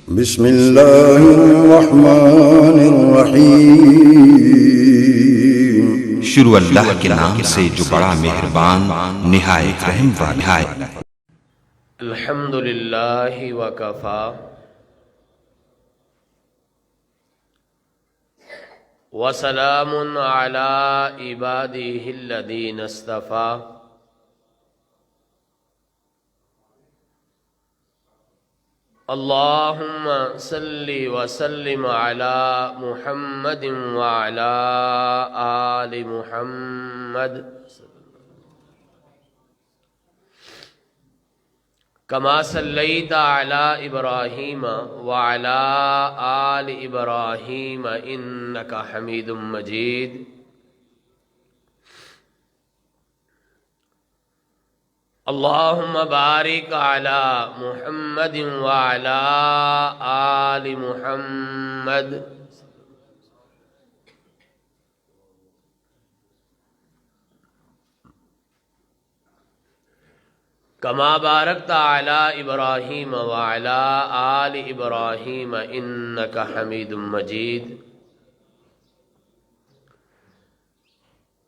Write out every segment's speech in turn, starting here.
بسم اللہ الرحمن الرحیم۔ شروع اللہ کے نام سے جو بڑا مہربان نہایت رحم والا ہے۔ الحمد للہ وکفا وسلام علی عبادہ الذین اصطفی۔ اللہم صلی وسلم علی محمد وعلی آل محمد کما صلیت علی ابراہیم وعلی آل ابراہیم انک حمید مجید۔ اللہم بارک علی محمد وعلی آل محمد کما بارکت علی ابراہیم وعلی آل ابراہیم انک حمید مجید۔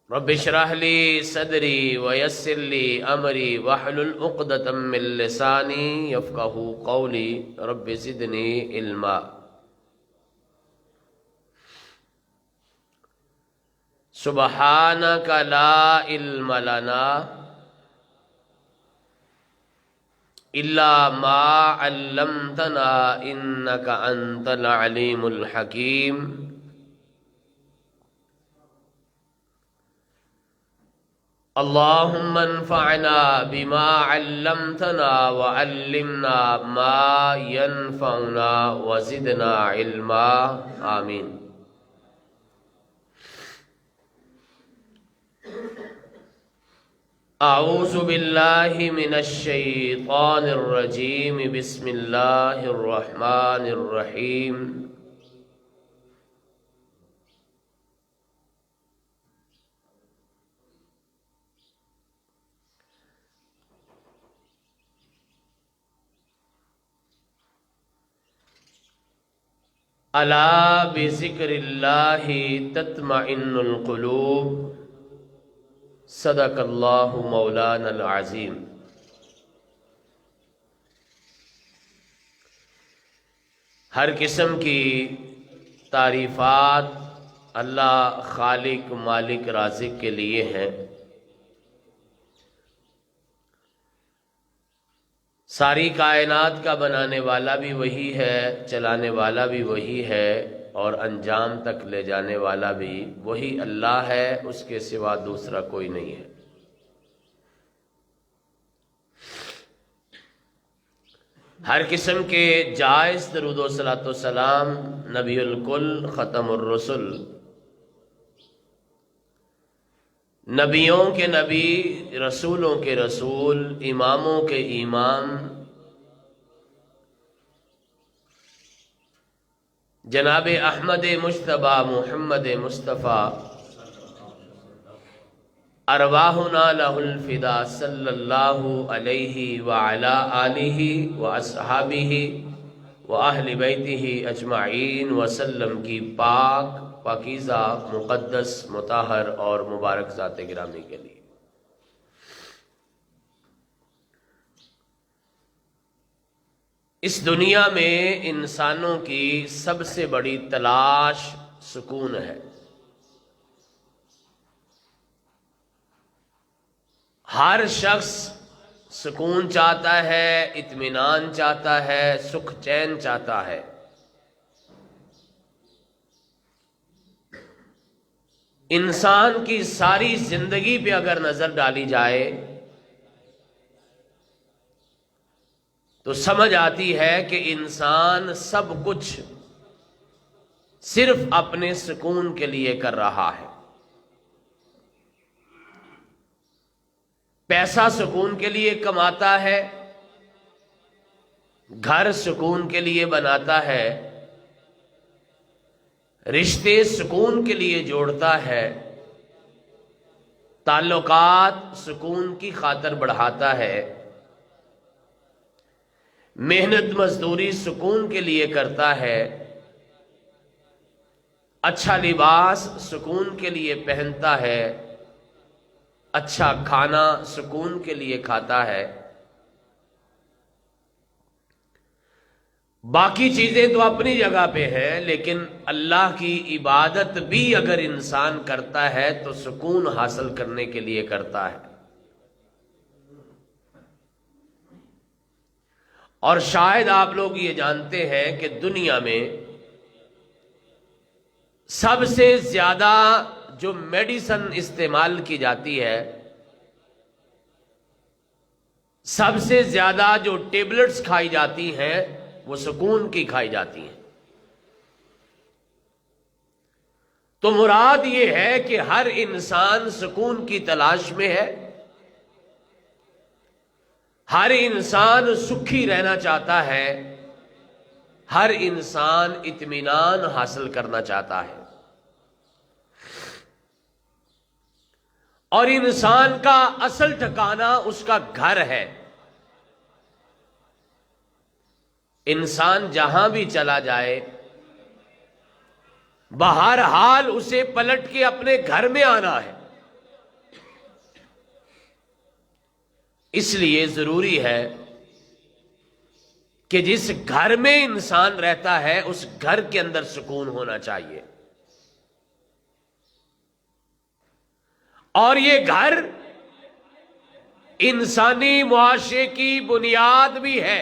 رب اشرح لی صدری ویسر لی امری واحلل عقدۃ من لسانی یفقہوا قولی۔ رب زدنی علما۔ سبحانک لا علم لنا الا ما علمتنا انک انت العلیم الحکیم۔ اللہم انفعنا بما علمتنا وعلمنا ما ينفعنا وزدنا علما، آمین۔ اعوذ باللہ من الشیطان الرجیم، بسم اللہ الرحمن الرحیم۔ الا بذکر اللہ تطمئن القلوب، صدق اللہ مولانا العظیم۔ ہر قسم کی تعریفات اللہ خالق مالک رازق کے لیے ہیں۔ ساری کائنات کا بنانے والا بھی وہی ہے، چلانے والا بھی وہی ہے، اور انجام تک لے جانے والا بھی وہی اللہ ہے، اس کے سوا دوسرا کوئی نہیں ہے۔ ہر قسم کے جائز درود و صلاۃ و سلام نبی الکل، ختم الرسل، نبیوں کے نبی، رسولوں کے رسول، اماموں کے امام، جناب احمد مجتبیٰ محمد مصطفیٰ، ارواحنا لہ الفدا صلی اللہ علیہ وعلی آلہ واصحابہ واہل بیتہ اجمعین وسلم کی پاک، پاکیزہ، مقدس، مطہر اور مبارک ذات گرامی کے لیے۔ اس دنیا میں انسانوں کی سب سے بڑی تلاش سکون ہے۔ ہر شخص سکون چاہتا ہے، اطمینان چاہتا ہے، سکھ چین چاہتا ہے۔ انسان کی ساری زندگی پہ اگر نظر ڈالی جائے تو سمجھ آتی ہے کہ انسان سب کچھ صرف اپنے سکون کے لیے کر رہا ہے۔ پیسہ سکون کے لیے کماتا ہے، گھر سکون کے لیے بناتا ہے، رشتے سکون کے لیے جوڑتا ہے، تعلقات سکون کی خاطر بڑھاتا ہے، محنت مزدوری سکون کے لیے کرتا ہے، اچھا لباس سکون کے لیے پہنتا ہے، اچھا کھانا سکون کے لیے کھاتا ہے، باقی چیزیں تو اپنی جگہ پہ ہیں، لیکن اللہ کی عبادت بھی اگر انسان کرتا ہے تو سکون حاصل کرنے کے لیے کرتا ہے۔ اور شاید آپ لوگ یہ جانتے ہیں کہ دنیا میں سب سے زیادہ جو میڈیسن استعمال کی جاتی ہے، سب سے زیادہ جو ٹیبلٹس کھائی جاتی ہیں وہ سکون کی کھائی جاتی ہیں۔ تو مراد یہ ہے کہ ہر انسان سکون کی تلاش میں ہے، ہر انسان سکھی رہنا چاہتا ہے، ہر انسان اطمینان حاصل کرنا چاہتا ہے، اور انسان کا اصل ٹھکانہ اس کا گھر ہے۔ انسان جہاں بھی چلا جائے بہرحال اسے پلٹ کے اپنے گھر میں آنا ہے۔ اس لیے ضروری ہے کہ جس گھر میں انسان رہتا ہے اس گھر کے اندر سکون ہونا چاہیے، اور یہ گھر انسانی معاشرے کی بنیاد بھی ہے۔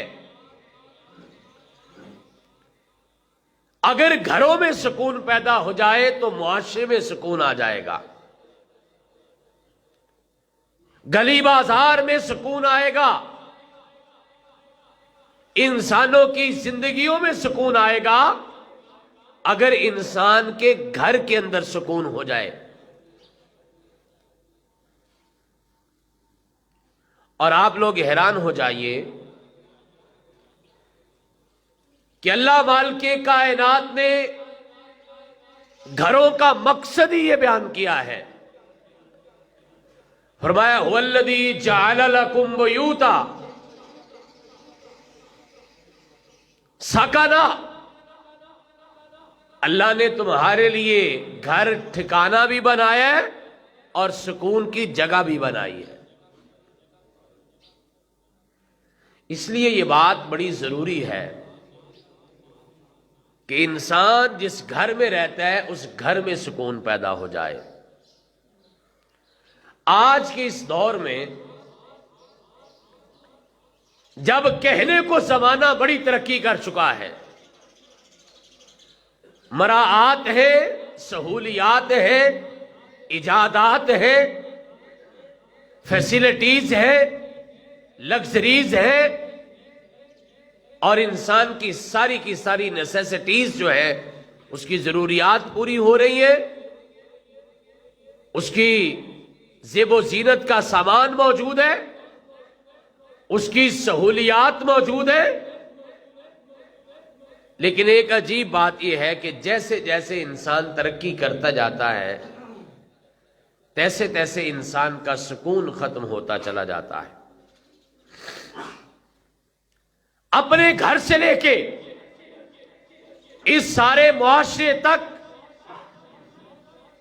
اگر گھروں میں سکون پیدا ہو جائے تو معاشرے میں سکون آ جائے گا، گلی بازار میں سکون آئے گا، انسانوں کی زندگیوں میں سکون آئے گا اگر انسان کے گھر کے اندر سکون ہو جائے۔ اور آپ لوگ حیران ہو جائیے کہ اللہ مالک کائنات نے گھروں کا مقصد ہی یہ بیان کیا ہے۔ فرمایا هو الذی جعل لکم بیوتا سکنا، اللہ نے تمہارے لیے گھر ٹھکانہ بھی بنایا ہے اور سکون کی جگہ بھی بنائی ہے۔ اس لیے یہ بات بڑی ضروری ہے کہ انسان جس گھر میں رہتا ہے اس گھر میں سکون پیدا ہو جائے۔ آج کے اس دور میں جب کہنے کو زمانہ بڑی ترقی کر چکا ہے، مراعات ہے، سہولیات ہے، ایجادات ہے، فیسلٹیز ہے، لگژریز ہے، اور انسان کی ساری نیسیسٹیز جو ہے اس کی ضروریات پوری ہو رہی ہیں، اس کی زیب و زینت کا سامان موجود ہے، اس کی سہولیات موجود ہے، لیکن ایک عجیب بات یہ ہے کہ جیسے جیسے انسان ترقی کرتا جاتا ہے تیسے تیسے انسان کا سکون ختم ہوتا چلا جاتا ہے۔ اپنے گھر سے لے کے اس سارے معاشرے تک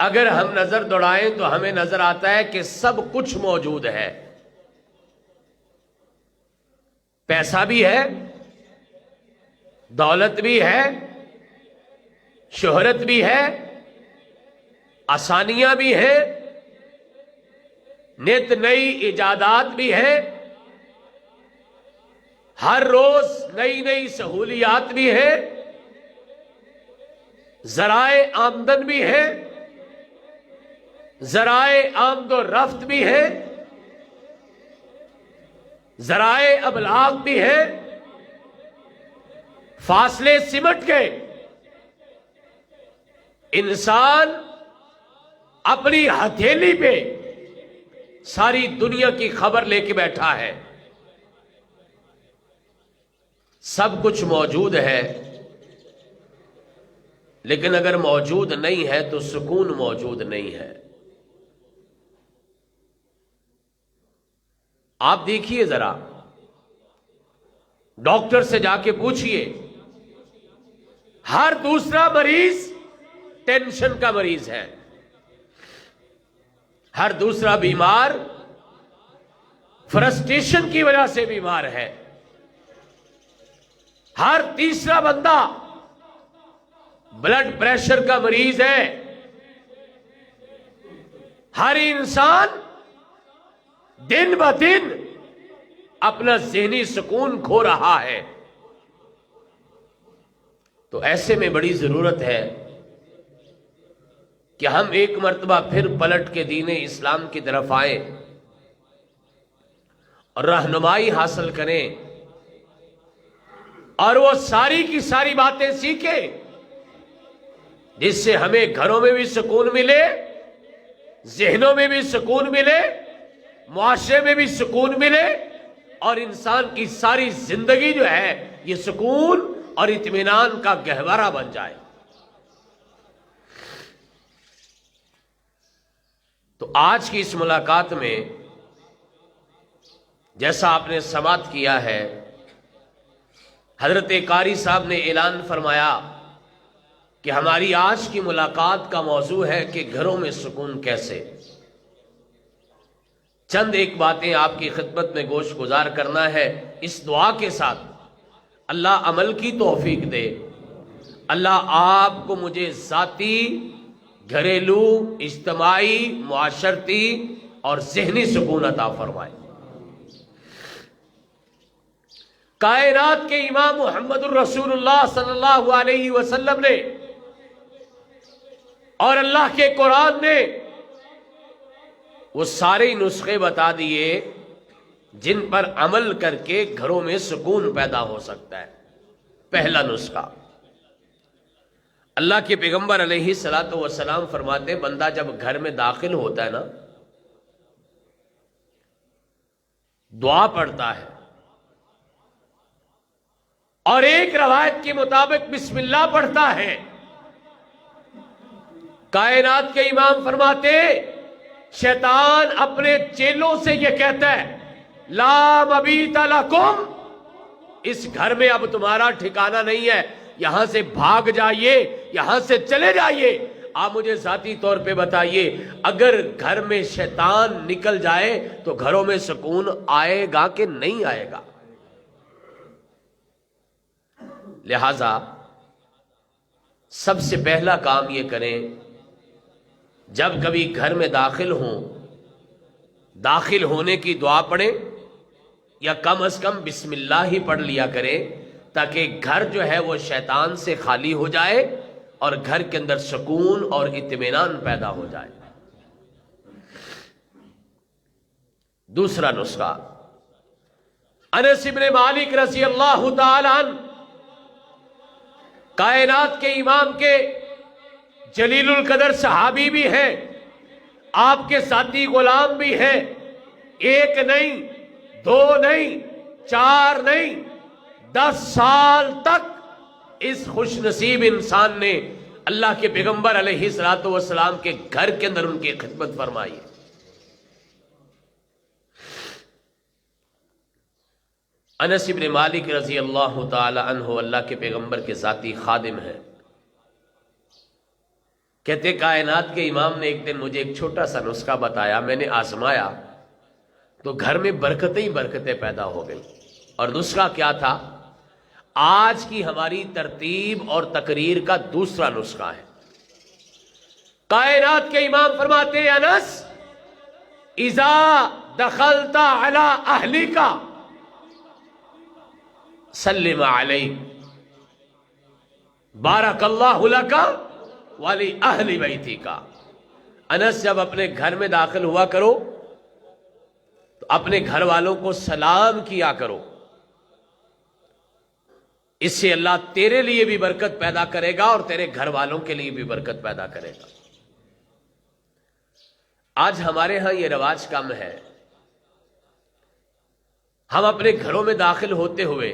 اگر ہم نظر دوڑائیں تو ہمیں نظر آتا ہے کہ سب کچھ موجود ہے۔ پیسہ بھی ہے، دولت بھی ہے، شہرت بھی ہے، آسانیاں بھی ہیں، نت نئی ایجادات بھی ہیں، ہر روز نئی نئی سہولیات بھی ہیں، ذرائع آمدن بھی ہیں، ذرائع آمد و رفت بھی ہیں، ذرائع ابلاغ بھی ہیں، فاصلے سمٹ گئے، انسان اپنی ہتھیلی پہ ساری دنیا کی خبر لے کے بیٹھا ہے۔ سب کچھ موجود ہے، لیکن اگر موجود نہیں ہے تو سکون موجود نہیں ہے۔ آپ دیکھیے ذرا، ڈاکٹر سے جا کے پوچھئے، ہر دوسرا مریض ٹینشن کا مریض ہے، ہر دوسرا بیمار فرسٹریشن کی وجہ سے بیمار ہے، ہر تیسرا بندہ بلڈ پریشر کا مریض ہے، ہر انسان دن بہ دن اپنا ذہنی سکون کھو رہا ہے۔ تو ایسے میں بڑی ضرورت ہے کہ ہم ایک مرتبہ پھر پلٹ کے دین اسلام کی طرف آئیں اور رہنمائی حاصل کریں، اور وہ ساری کی ساری باتیں سیکھیں جس سے ہمیں گھروں میں بھی سکون ملے، ذہنوں میں بھی سکون ملے، معاشرے میں بھی سکون ملے، اور انسان کی ساری زندگی جو ہے یہ سکون اور اطمینان کا گہوارہ بن جائے۔ تو آج کی اس ملاقات میں جیسا آپ نے سماعت کیا ہے، حضرت قاری صاحب نے اعلان فرمایا کہ ہماری آج کی ملاقات کا موضوع ہے کہ گھروں میں سکون کیسے۔ چند ایک باتیں آپ کی خدمت میں گوش گزار کرنا ہے، اس دعا کے ساتھ اللہ عمل کی توفیق دے، اللہ آپ کو مجھے ذاتی، گھریلو، اجتماعی، معاشرتی اور ذہنی سکون عطا فرمائے۔ کائنات کے امام محمد الرسول اللہ صلی اللہ علیہ وسلم نے اور اللہ کے قرآن نے وہ سارے نسخے بتا دیے جن پر عمل کر کے گھروں میں سکون پیدا ہو سکتا ہے۔ پہلا نسخہ، اللہ کے پیغمبر علیہ الصلوۃ والسلام فرماتے، بندہ جب گھر میں داخل ہوتا ہے نا، دعا پڑھتا ہے، اور ایک روایت کے مطابق بسم اللہ پڑھتا ہے۔ کائنات کے امام فرماتے، شیطان اپنے چیلوں سے یہ کہتا ہے، لا مبیت لکم، اس گھر میں اب تمہارا ٹھکانہ نہیں ہے، یہاں سے بھاگ جائیے، یہاں سے چلے جائیے۔ آپ مجھے ذاتی طور پہ بتائیے، اگر گھر میں شیطان نکل جائے تو گھروں میں سکون آئے گا کہ نہیں آئے گا؟ لہذا سب سے پہلا کام یہ کریں، جب کبھی گھر میں داخل ہوں، داخل ہونے کی دعا پڑھیں، یا کم از کم بسم اللہ ہی پڑھ لیا کریں، تاکہ گھر جو ہے وہ شیطان سے خالی ہو جائے اور گھر کے اندر سکون اور اطمینان پیدا ہو جائے۔ دوسرا نسخہ، انس بن مالک رضی اللہ تعالی عنہ، کائنات کے امام کے جلیل القدر صحابی بھی ہیں، آپ کے ساتھی غلام بھی ہیں، ایک نہیں، دو نہیں، چار نہیں، 10 سال تک اس خوش نصیب انسان نے اللہ کے پیغمبر علیہ الصلوۃ والسلام کے گھر کے اندر ان کی خدمت فرمائی۔ انس بن مالک رضی اللہ تعالی عنہ اللہ کے پیغمبر کے ذاتی خادم ہیں۔ کہتے کائنات کے امام نے ایک دن مجھے ایک چھوٹا سا نسخہ بتایا، میں نے آزمایا تو گھر میں برکتیں ہی برکتیں پیدا ہو گئی۔ اور نسخہ کیا تھا؟ آج کی ہماری ترتیب اور تقریر کا دوسرا نسخہ ہے۔ کائنات کے امام فرماتے، انس، اذا دخلت علی اہلک سلم علیک بارک اللہ لک ولی اہل بیتک۔ انس، جب اپنے گھر میں داخل ہوا کرو تو اپنے گھر والوں کو سلام کیا کرو، اس سے اللہ تیرے لیے بھی برکت پیدا کرے گا اور تیرے گھر والوں کے لیے بھی برکت پیدا کرے گا۔ آج ہمارے ہاں یہ رواج کم ہے، ہم اپنے گھروں میں داخل ہوتے ہوئے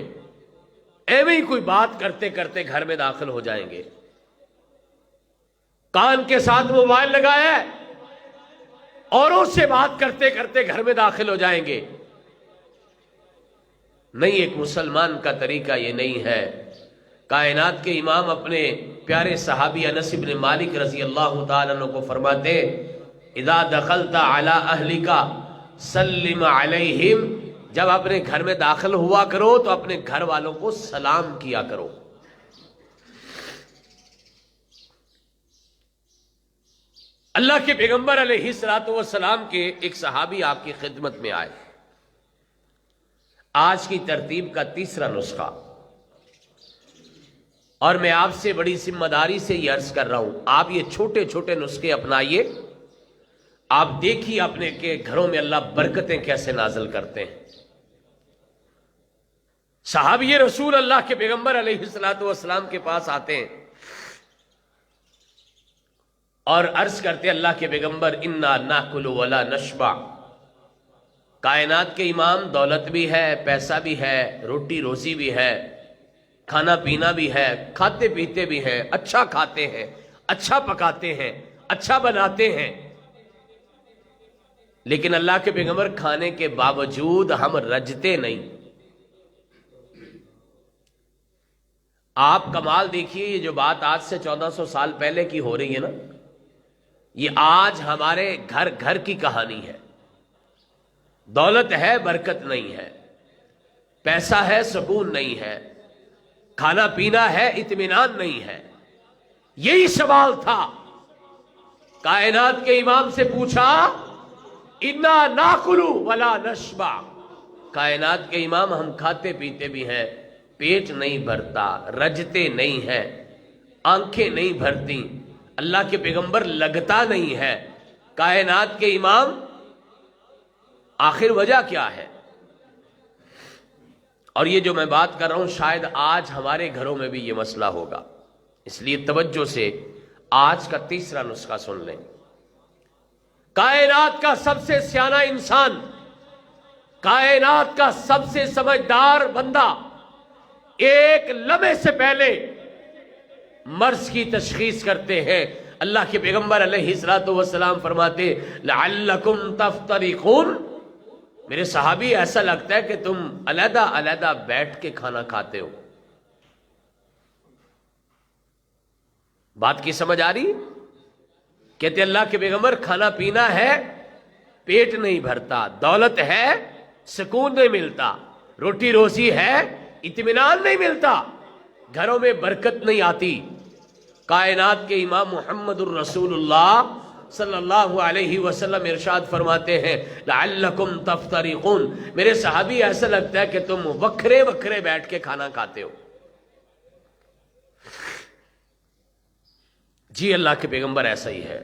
ایویں ہی کوئی بات کرتے کرتے گھر میں داخل ہو جائیں گے، کان کے ساتھ موبائل لگایا ہے، اوروں سے بات کرتے کرتے گھر میں داخل ہو جائیں گے۔ نہیں، ایک مسلمان کا طریقہ یہ نہیں ہے۔ کائنات کے امام اپنے پیارے صحابی انس بن مالک رضی اللہ تعالیٰ عنہ کو فرماتے، اذا دخلت علی اہلک سلم علیہم، جب اپنے گھر میں داخل ہوا کرو تو اپنے گھر والوں کو سلام کیا کرو۔ اللہ کے پیغمبر علیہ الصلوۃ والسلام کے ایک صحابی آپ کی خدمت میں آئے۔ آج کی ترتیب کا تیسرا نسخہ، اور میں آپ سے بڑی ذمہ داری سے یہ عرض کر رہا ہوں، آپ یہ چھوٹے چھوٹے نسخے اپنائیے، آپ دیکھیے اپنے کے گھروں میں اللہ برکتیں کیسے نازل کرتے ہیں۔ صحابی رسول اللہ کے پیغمبر علیہ الصلوۃ والسلام کے پاس آتے ہیں اور عرض کرتے اللہ کے پیغمبر، انا ناکل ولا نشبع، کائنات کے امام، دولت بھی ہے، پیسہ بھی ہے، روٹی روزی بھی ہے، کھانا پینا بھی ہے، کھاتے پیتے بھی ہیں، اچھا کھاتے ہیں، اچھا پکاتے ہیں، اچھا بناتے ہیں، لیکن اللہ کے پیغمبر کھانے کے باوجود ہم رجتے نہیں۔ آپ کمال دیکھیے، یہ جو بات آج سے 1400 سال پہلے کی ہو رہی ہے نا، یہ آج ہمارے گھر گھر کی کہانی ہے۔ دولت ہے، برکت نہیں ہے، پیسہ ہے، سکون نہیں ہے، کھانا پینا ہے، اطمینان نہیں ہے۔ یہی سوال تھا، کائنات کے امام سے پوچھا، انا ناکل ولا نشبع، کائنات کے امام ہم کھاتے پیتے بھی ہیں، پیٹ نہیں بھرتا، رجتے نہیں ہیں، آنکھیں نہیں بھرتی، اللہ کے پیغمبر لگتا نہیں ہے۔ کائنات کے امام، آخر وجہ کیا ہے؟ اور یہ جو میں بات کر رہا ہوں شاید آج ہمارے گھروں میں بھی یہ مسئلہ ہوگا، اس لیے توجہ سے آج کا تیسرا نسخہ سن لیں۔ کائنات کا سب سے سیانہ انسان، کائنات کا سب سے سمجھدار بندہ ایک لمحے سے پہلے مرض کی تشخیص کرتے ہیں۔ اللہ کے پیغمبر علیہ الصلوۃ والسلام فرماتے، لعلکم تفترقون، میرے صحابی ایسا لگتا ہے کہ تم علیحدہ علیحدہ بیٹھ کے کھانا کھاتے ہو۔ بات کی سمجھ آ رہی؟ کہتے اللہ کے پیغمبر کھانا پینا ہے، پیٹ نہیں بھرتا، دولت ہے، سکون نہیں ملتا، روٹی روزی ہے، اطمینان نہیں ملتا، گھروں میں برکت نہیں آتی۔ کائنات کے امام محمد الرسول اللہ صلی اللہ علیہ وسلم ارشاد فرماتے ہیں، لعلکم تفترقون، میرے صحابی ایسا لگتا ہے کہ تم وکھرے وکھرے بیٹھ کے کھانا کھاتے ہو۔ جی اللہ کے پیغمبر ایسا ہی ہے۔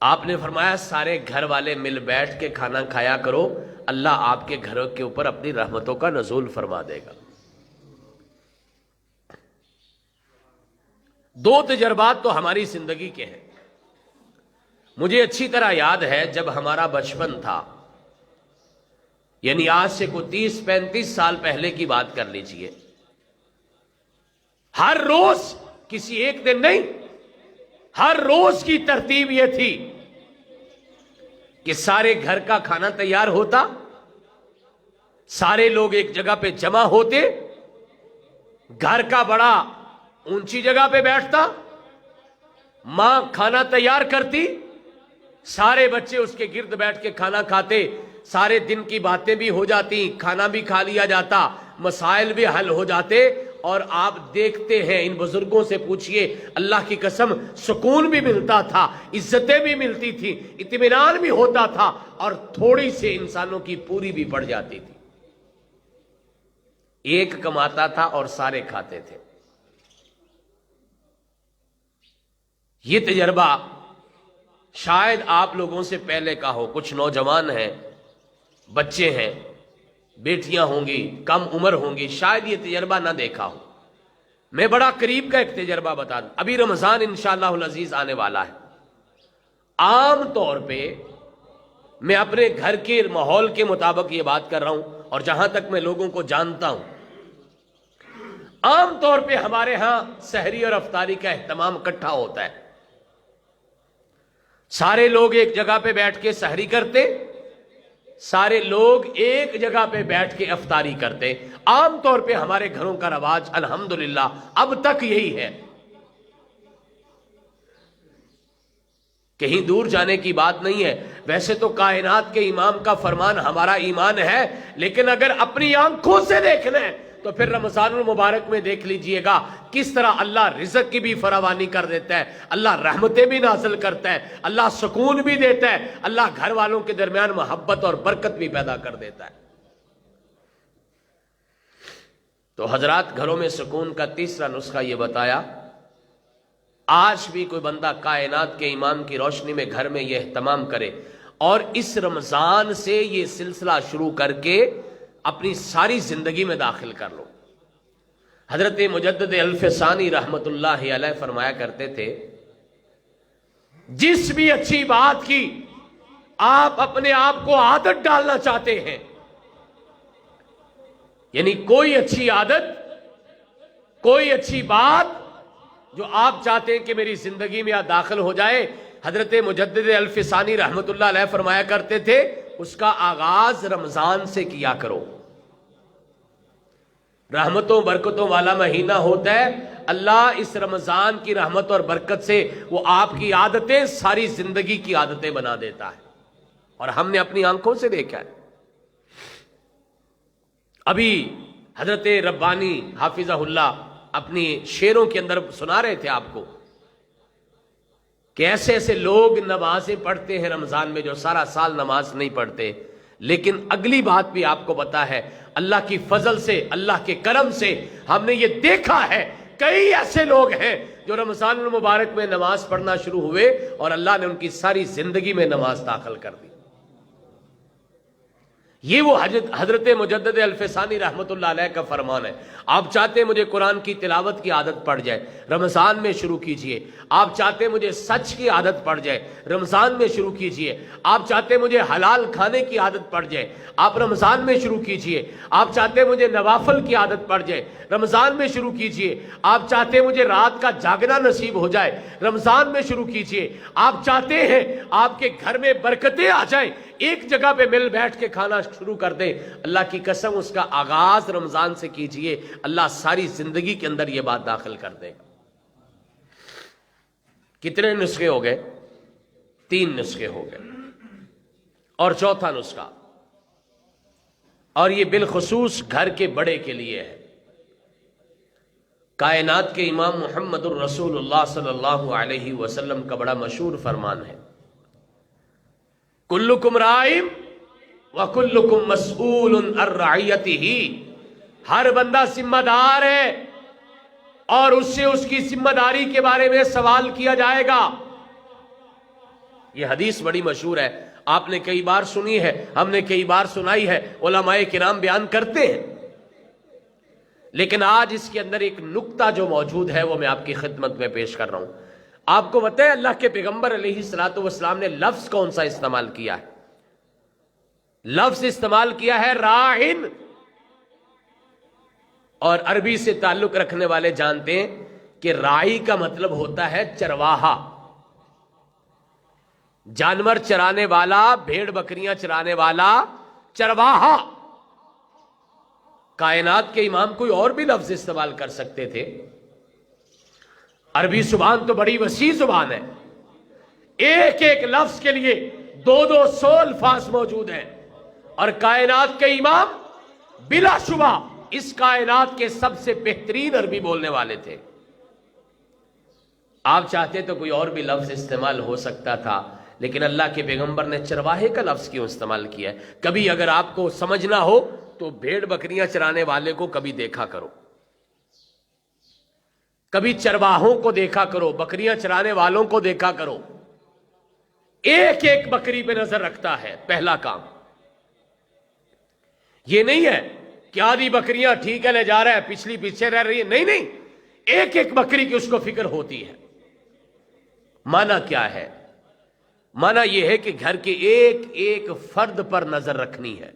آپ نے فرمایا سارے گھر والے مل بیٹھ کے کھانا کھایا کرو، اللہ آپ کے گھروں کے اوپر اپنی رحمتوں کا نزول فرما دے گا۔ دو تجربات تو ہماری زندگی کے ہیں۔ مجھے اچھی طرح یاد ہے جب ہمارا بچپن تھا، یعنی آج سے کوئی 30-35 سال پہلے کی بات کر لیجئے، ہر روز، کسی ایک دن نہیں، ہر روز کی ترتیب یہ تھی کہ سارے گھر کا کھانا تیار ہوتا، سارے لوگ ایک جگہ پہ جمع ہوتے، گھر کا بڑا اونچی جگہ پہ بیٹھتا، ماں کھانا تیار کرتی، سارے بچے اس کے گرد بیٹھ کے کھانا کھاتے، سارے دن کی باتیں بھی ہو جاتی، کھانا بھی کھا لیا جاتا، مسائل بھی حل ہو جاتے، اور آپ دیکھتے ہیں، ان بزرگوں سے پوچھئے، اللہ کی قسم سکون بھی ملتا تھا، عزتیں بھی ملتی تھی، اطمینان بھی ہوتا تھا، اور تھوڑی سے انسانوں کی پوری بھی پڑ جاتی تھی۔ ایک کماتا تھا اور سارے کھاتے تھے۔ یہ تجربہ شاید آپ لوگوں سے پہلے کا ہو، کچھ نوجوان ہیں، بچے ہیں، بیٹیاں ہوں گی، کم عمر ہوں گی، شاید یہ تجربہ نہ دیکھا ہو۔ میں بڑا قریب کا ایک تجربہ بتا دوں، ابھی رمضان انشاءاللہ العزیز آنے والا ہے۔ عام طور پہ میں اپنے گھر کے ماحول کے مطابق یہ بات کر رہا ہوں، اور جہاں تک میں لوگوں کو جانتا ہوں، عام طور پہ ہمارے ہاں سحری اور افطاری کا اہتمام اکٹھا ہوتا ہے۔ سارے لوگ ایک جگہ پہ بیٹھ کے سحری کرتے، سارے لوگ ایک جگہ پہ بیٹھ کے افطاری کرتے. عام طور پہ ہمارے گھروں کا رواج الحمدللہ اب تک یہی ہے. کہیں دور جانے کی بات نہیں ہے. ویسے تو کائنات کے امام کا فرمان ہمارا ایمان ہے، لیکن اگر اپنی آنکھوں سے دیکھنا ہے تو پھر رمضان المبارک میں دیکھ لیجئے گا کس طرح اللہ رزق کی بھی فراوانی کر دیتا ہے، اللہ رحمتیں بھی نازل کرتا ہے، اللہ سکون بھی دیتا ہے، اللہ گھر والوں کے درمیان محبت اور برکت بھی پیدا کر دیتا ہے. تو حضرات، گھروں میں سکون کا تیسرا نسخہ یہ بتایا. آج بھی کوئی بندہ کائنات کے امام کی روشنی میں گھر میں یہ اہتمام کرے اور اس رمضان سے یہ سلسلہ شروع کر کے اپنی ساری زندگی میں داخل کر لو. حضرت مجدد الفسانی رحمت اللہ علیہ فرمایا کرتے تھے، جس بھی اچھی بات کی آپ اپنے آپ کو عادت ڈالنا چاہتے ہیں، یعنی کوئی اچھی عادت، کوئی اچھی بات جو آپ چاہتے ہیں کہ میری زندگی میں داخل ہو جائے، حضرت مجدد الفسانی رحمت اللہ علیہ فرمایا کرتے تھے اس کا آغاز رمضان سے کیا کرو. رحمتوں برکتوں والا مہینہ ہوتا ہے. اللہ اس رمضان کی رحمت اور برکت سے وہ آپ کی عادتیں ساری زندگی کی عادتیں بنا دیتا ہے، اور ہم نے اپنی آنکھوں سے دیکھا ہے. ابھی حضرت ربانی حافظہ اللہ اپنی شعروں کے اندر سنا رہے تھے آپ کو کہ ایسے ایسے لوگ نمازیں پڑھتے ہیں رمضان میں جو سارا سال نماز نہیں پڑھتے. لیکن اگلی بات بھی آپ کو پتا ہے، اللہ کی فضل سے، اللہ کے کرم سے ہم نے یہ دیکھا ہے کئی ایسے لوگ ہیں جو رمضان المبارک میں نماز پڑھنا شروع ہوئے اور اللہ نے ان کی ساری زندگی میں نماز داخل کر دی. یہ وہ حضرت مجدد الفسانی رحمت اللہ علیہ کا فرمان ہے. آپ چاہتے ہیں مجھے قرآن کی تلاوت کی عادت پڑ جائے، رمضان میں شروع کیجئے. آپ چاہتے ہیں مجھے سچ کی عادت پڑ جائے، رمضان میں شروع کیجئے. آپ چاہتے ہیں مجھے حلال کھانے کی عادت پڑ جائے، آپ رمضان میں شروع کیجئے. آپ چاہتے ہیں مجھے نوافل کی عادت پڑ جائے، رمضان میں شروع کیجئے. آپ چاہتے ہیں مجھے رات کا جاگنا نصیب ہو جائے، رمضان میں شروع کیجئے. آپ چاہتے ہیں آپ کے گھر میں برکتیں آ جائیں، ایک جگہ پہ مل بیٹھ کے کھانا شروع کر دیں، اللہ کی قسم اس کا آغاز رمضان سے کیجئے، اللہ ساری زندگی کے اندر یہ بات داخل کر دے گا. کتنے نسخے ہو گئے؟ 3 نسخے ہو گئے. اور چوتھا نسخہ، اور یہ بالخصوص گھر کے بڑے کے لیے ہے. کائنات کے امام محمد الرسول اللہ صلی اللہ علیہ وسلم کا بڑا مشہور فرمان ہے، کلکم رائم وکلکم مسئول عن رعیتہ. ہر بندہ ذمہ دار ہے اور اس سے اس کی ذمہ داری کے بارے میں سوال کیا جائے گا. یہ حدیث بڑی مشہور ہے، آپ نے کئی بار سنی ہے، ہم نے کئی بار سنائی ہے، علماء کرام بیان کرتے ہیں. لیکن آج اس کے اندر ایک نکتہ جو موجود ہے وہ میں آپ کی خدمت میں پیش کر رہا ہوں. آپ کو بتائیں اللہ کے پیغمبر علیہ الصلوۃ والسلام نے لفظ کون سا استعمال کیا ہے؟ لفظ استعمال کیا ہے راعن. اور عربی سے تعلق رکھنے والے جانتے ہیں کہ راعی کا مطلب ہوتا ہے چرواہا، جانور چرانے والا، بھیڑ بکریاں چرانے والا، چرواہا. کائنات کے امام کوئی اور بھی لفظ استعمال کر سکتے تھے. عربی زبان تو بڑی وسیع زبان ہے، ایک ایک لفظ کے لیے 200 الفاظ موجود ہیں، اور کائنات کے امام بلا شبہ اس کائنات کے سب سے بہترین عربی بولنے والے تھے. آپ چاہتے تو کوئی اور بھی لفظ استعمال ہو سکتا تھا، لیکن اللہ کے پیغمبر نے چرواہے کا لفظ کیوں استعمال کیا ہے؟ کبھی اگر آپ کو سمجھنا ہو تو بھیڑ بکریاں چرانے والے کو کبھی دیکھا کرو، کبھی چرواہوں کو دیکھا کرو، بکریاں چرانے والوں کو دیکھا کرو. ایک ایک بکری پہ نظر رکھتا ہے. پہلا کام یہ نہیں ہے کہ آدھی بکریاں ٹھیک ہے لے جا رہا ہے، پچھلی پیچھے رہ رہی ہے. نہیں نہیں، ایک ایک بکری کی اس کو فکر ہوتی ہے. معنی کیا ہے؟ معنی یہ ہے کہ گھر کے ایک ایک فرد پر نظر رکھنی ہے،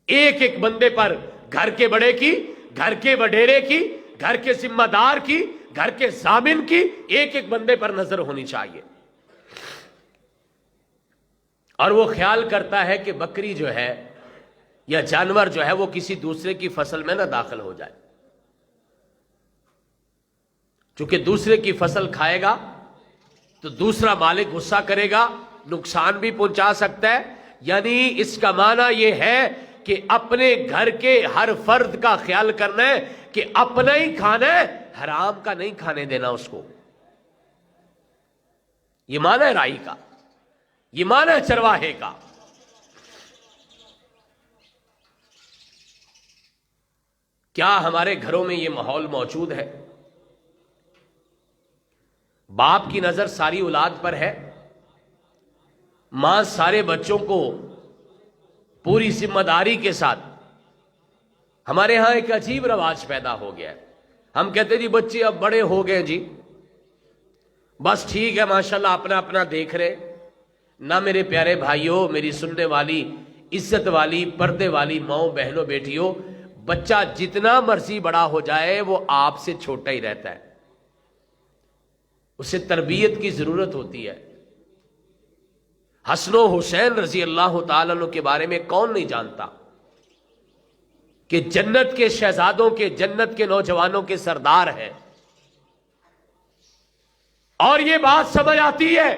ایک ایک بندے پر، گھر کے بڑے کی، گھر کے وڈیرے کی، گھر کے ذمہ دار کی، گھر کے ضامن کی، ایک ایک بندے پر نظر ہونی چاہیے. اور وہ خیال کرتا ہے کہ بکری جو ہے یا جانور جو ہے وہ کسی دوسرے کی فصل میں نہ داخل ہو جائے، چونکہ دوسرے کی فصل کھائے گا تو دوسرا مالک غصہ کرے گا، نقصان بھی پہنچا سکتا ہے۔ یعنی اس کا معنی یہ ہے کہ اپنے گھر کے ہر فرد کا خیال کرنا ہے کہ اپنا ہی کھانا ہے، حرام کا نہیں کھانے دینا اس کو۔ یہ معنی ہے رائی کا، یہ معنی ہے چرواہے کا۔ کیا ہمارے گھروں میں یہ ماحول موجود ہے؟ باپ کی نظر ساری اولاد پر ہے، ماں سارے بچوں کو پوری ذمہ داری کے ساتھ۔ ہمارے ہاں ایک عجیب رواج پیدا ہو گیا ہے، ہم کہتے جی بچے اب بڑے ہو گئے جی، بس ٹھیک ہے ماشاءاللہ اپنا اپنا دیکھ رہے۔ نہ میرے پیارے بھائیوں، میری سننے والی عزت والی پردے والی ماؤں بہنوں بیٹیوں، بچہ جتنا مرضی بڑا ہو جائے وہ آپ سے چھوٹا ہی رہتا ہے، اسے تربیت کی ضرورت ہوتی ہے۔ حسن و حسین رضی اللہ تعالیٰ عنہ کے بارے میں کون نہیں جانتا کہ جنت کے شہزادوں کے، جنت کے نوجوانوں کے سردار ہیں۔ اور یہ بات سمجھ آتی ہے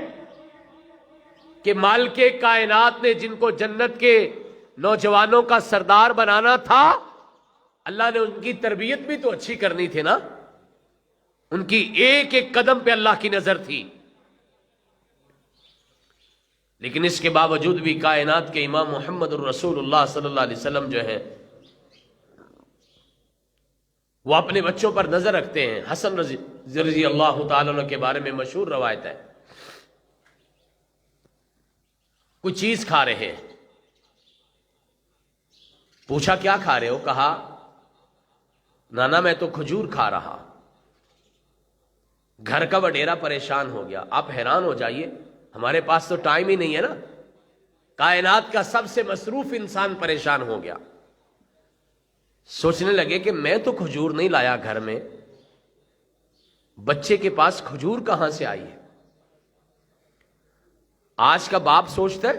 کہ مالک کائنات نے جن کو جنت کے نوجوانوں کا سردار بنانا تھا، اللہ نے ان کی تربیت بھی تو اچھی کرنی تھی نا، ان کی ایک ایک قدم پہ اللہ کی نظر تھی۔ لیکن اس کے باوجود بھی کائنات کے امام محمد الرسول اللہ صلی اللہ علیہ وسلم جو ہیں وہ اپنے بچوں پر نظر رکھتے ہیں۔ حسن رضی اللہ تعالیٰ عنہ کے بارے میں مشہور روایت ہے، کوئی چیز کھا رہے ہیں، پوچھا کیا کھا رہے ہو؟ کہا نانا میں تو کھجور کھا رہا۔ گھر کا وڈیرا پریشان ہو گیا۔ آپ حیران ہو جائیے، ہمارے پاس تو ٹائم ہی نہیں ہے نا، کائنات کا سب سے مصروف انسان پریشان ہو گیا، سوچنے لگے کہ میں تو کھجور نہیں لایا گھر میں، بچے کے پاس کھجور کہاں سے آئی ہے؟ آج کا باپ سوچتا ہے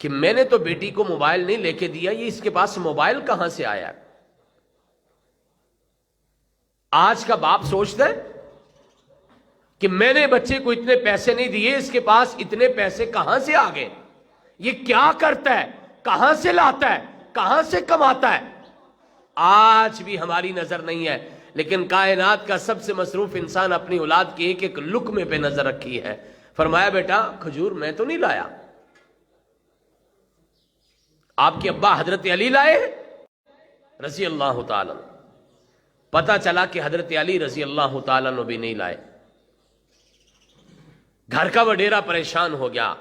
کہ میں نے تو بیٹی کو موبائل نہیں لے کے دیا، یہ اس کے پاس موبائل کہاں سے آیا؟ آج کا باپ سوچتا ہے کہ میں نے بچے کو اتنے پیسے نہیں دیے، اس کے پاس اتنے پیسے کہاں سے آ گئے؟ یہ کیا کرتا ہے؟ کہاں سے لاتا ہے؟ کہاں سے کماتا ہے؟ آج بھی ہماری نظر نہیں ہے، لیکن کائنات کا سب سے مصروف انسان اپنی اولاد کی ایک ایک لقمے پہ نظر رکھی ہے۔ فرمایا بیٹا کھجور میں تو نہیں لایا، آپ کے ابا حضرت علی لائے رضی اللہ تعالیٰ۔ پتہ چلا کہ حضرت علی رضی اللہ تعالیٰ نے بھی نہیں لائے۔ گھر کا وڈیرا پریشان ہو گیا،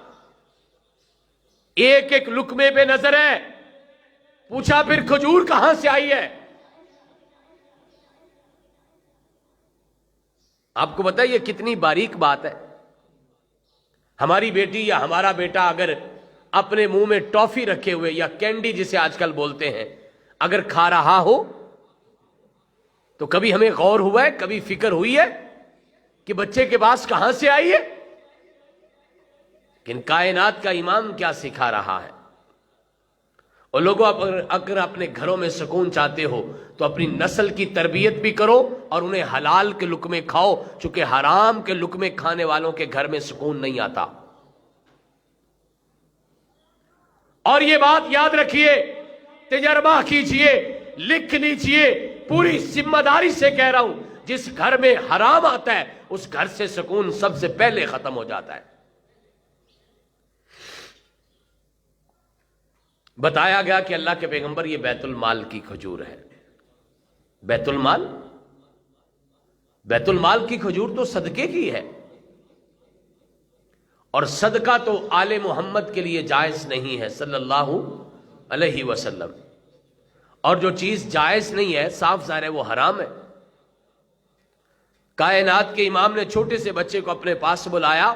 ایک ایک لقمے پہ نظر ہے۔ پوچھا پھر کھجور کہاں سے آئی ہے؟ آپ کو پتہ ہے یہ کتنی باریک بات ہے؟ ہماری بیٹی یا ہمارا بیٹا اگر اپنے منہ میں ٹافی رکھے ہوئے یا کینڈی جسے آج کل بولتے ہیں اگر کھا رہا ہو تو کبھی ہمیں غور ہوا ہے، کبھی فکر ہوئی ہے کہ بچے کے پاس کہاں سے آئی ہے؟ لیکن کائنات کا امام کیا سکھا رہا ہے؟ اور لوگوں اگر اپنے گھروں میں سکون چاہتے ہو تو اپنی نسل کی تربیت بھی کرو اور انہیں حلال کے لقمے کھاؤ، چونکہ حرام کے لقمے کھانے والوں کے گھر میں سکون نہیں آتا۔ اور یہ بات یاد رکھیے، تجربہ کیجئے، لکھ لیجئے، پوری ذمہ داری سے کہہ رہا ہوں، جس گھر میں حرام آتا ہے اس گھر سے سکون سب سے پہلے ختم ہو جاتا ہے۔ بتایا گیا کہ اللہ کے پیغمبر یہ بیت المال کی کھجور ہے۔ بیت المال کی کھجور تو صدقے کی ہے، اور صدقہ تو آل محمد کے لیے جائز نہیں ہے صلی اللہ علیہ وسلم، اور جو چیز جائز نہیں ہے صاف ظاہر ہے وہ حرام ہے۔ کائنات کے امام نے چھوٹے سے بچے کو اپنے پاس بلایا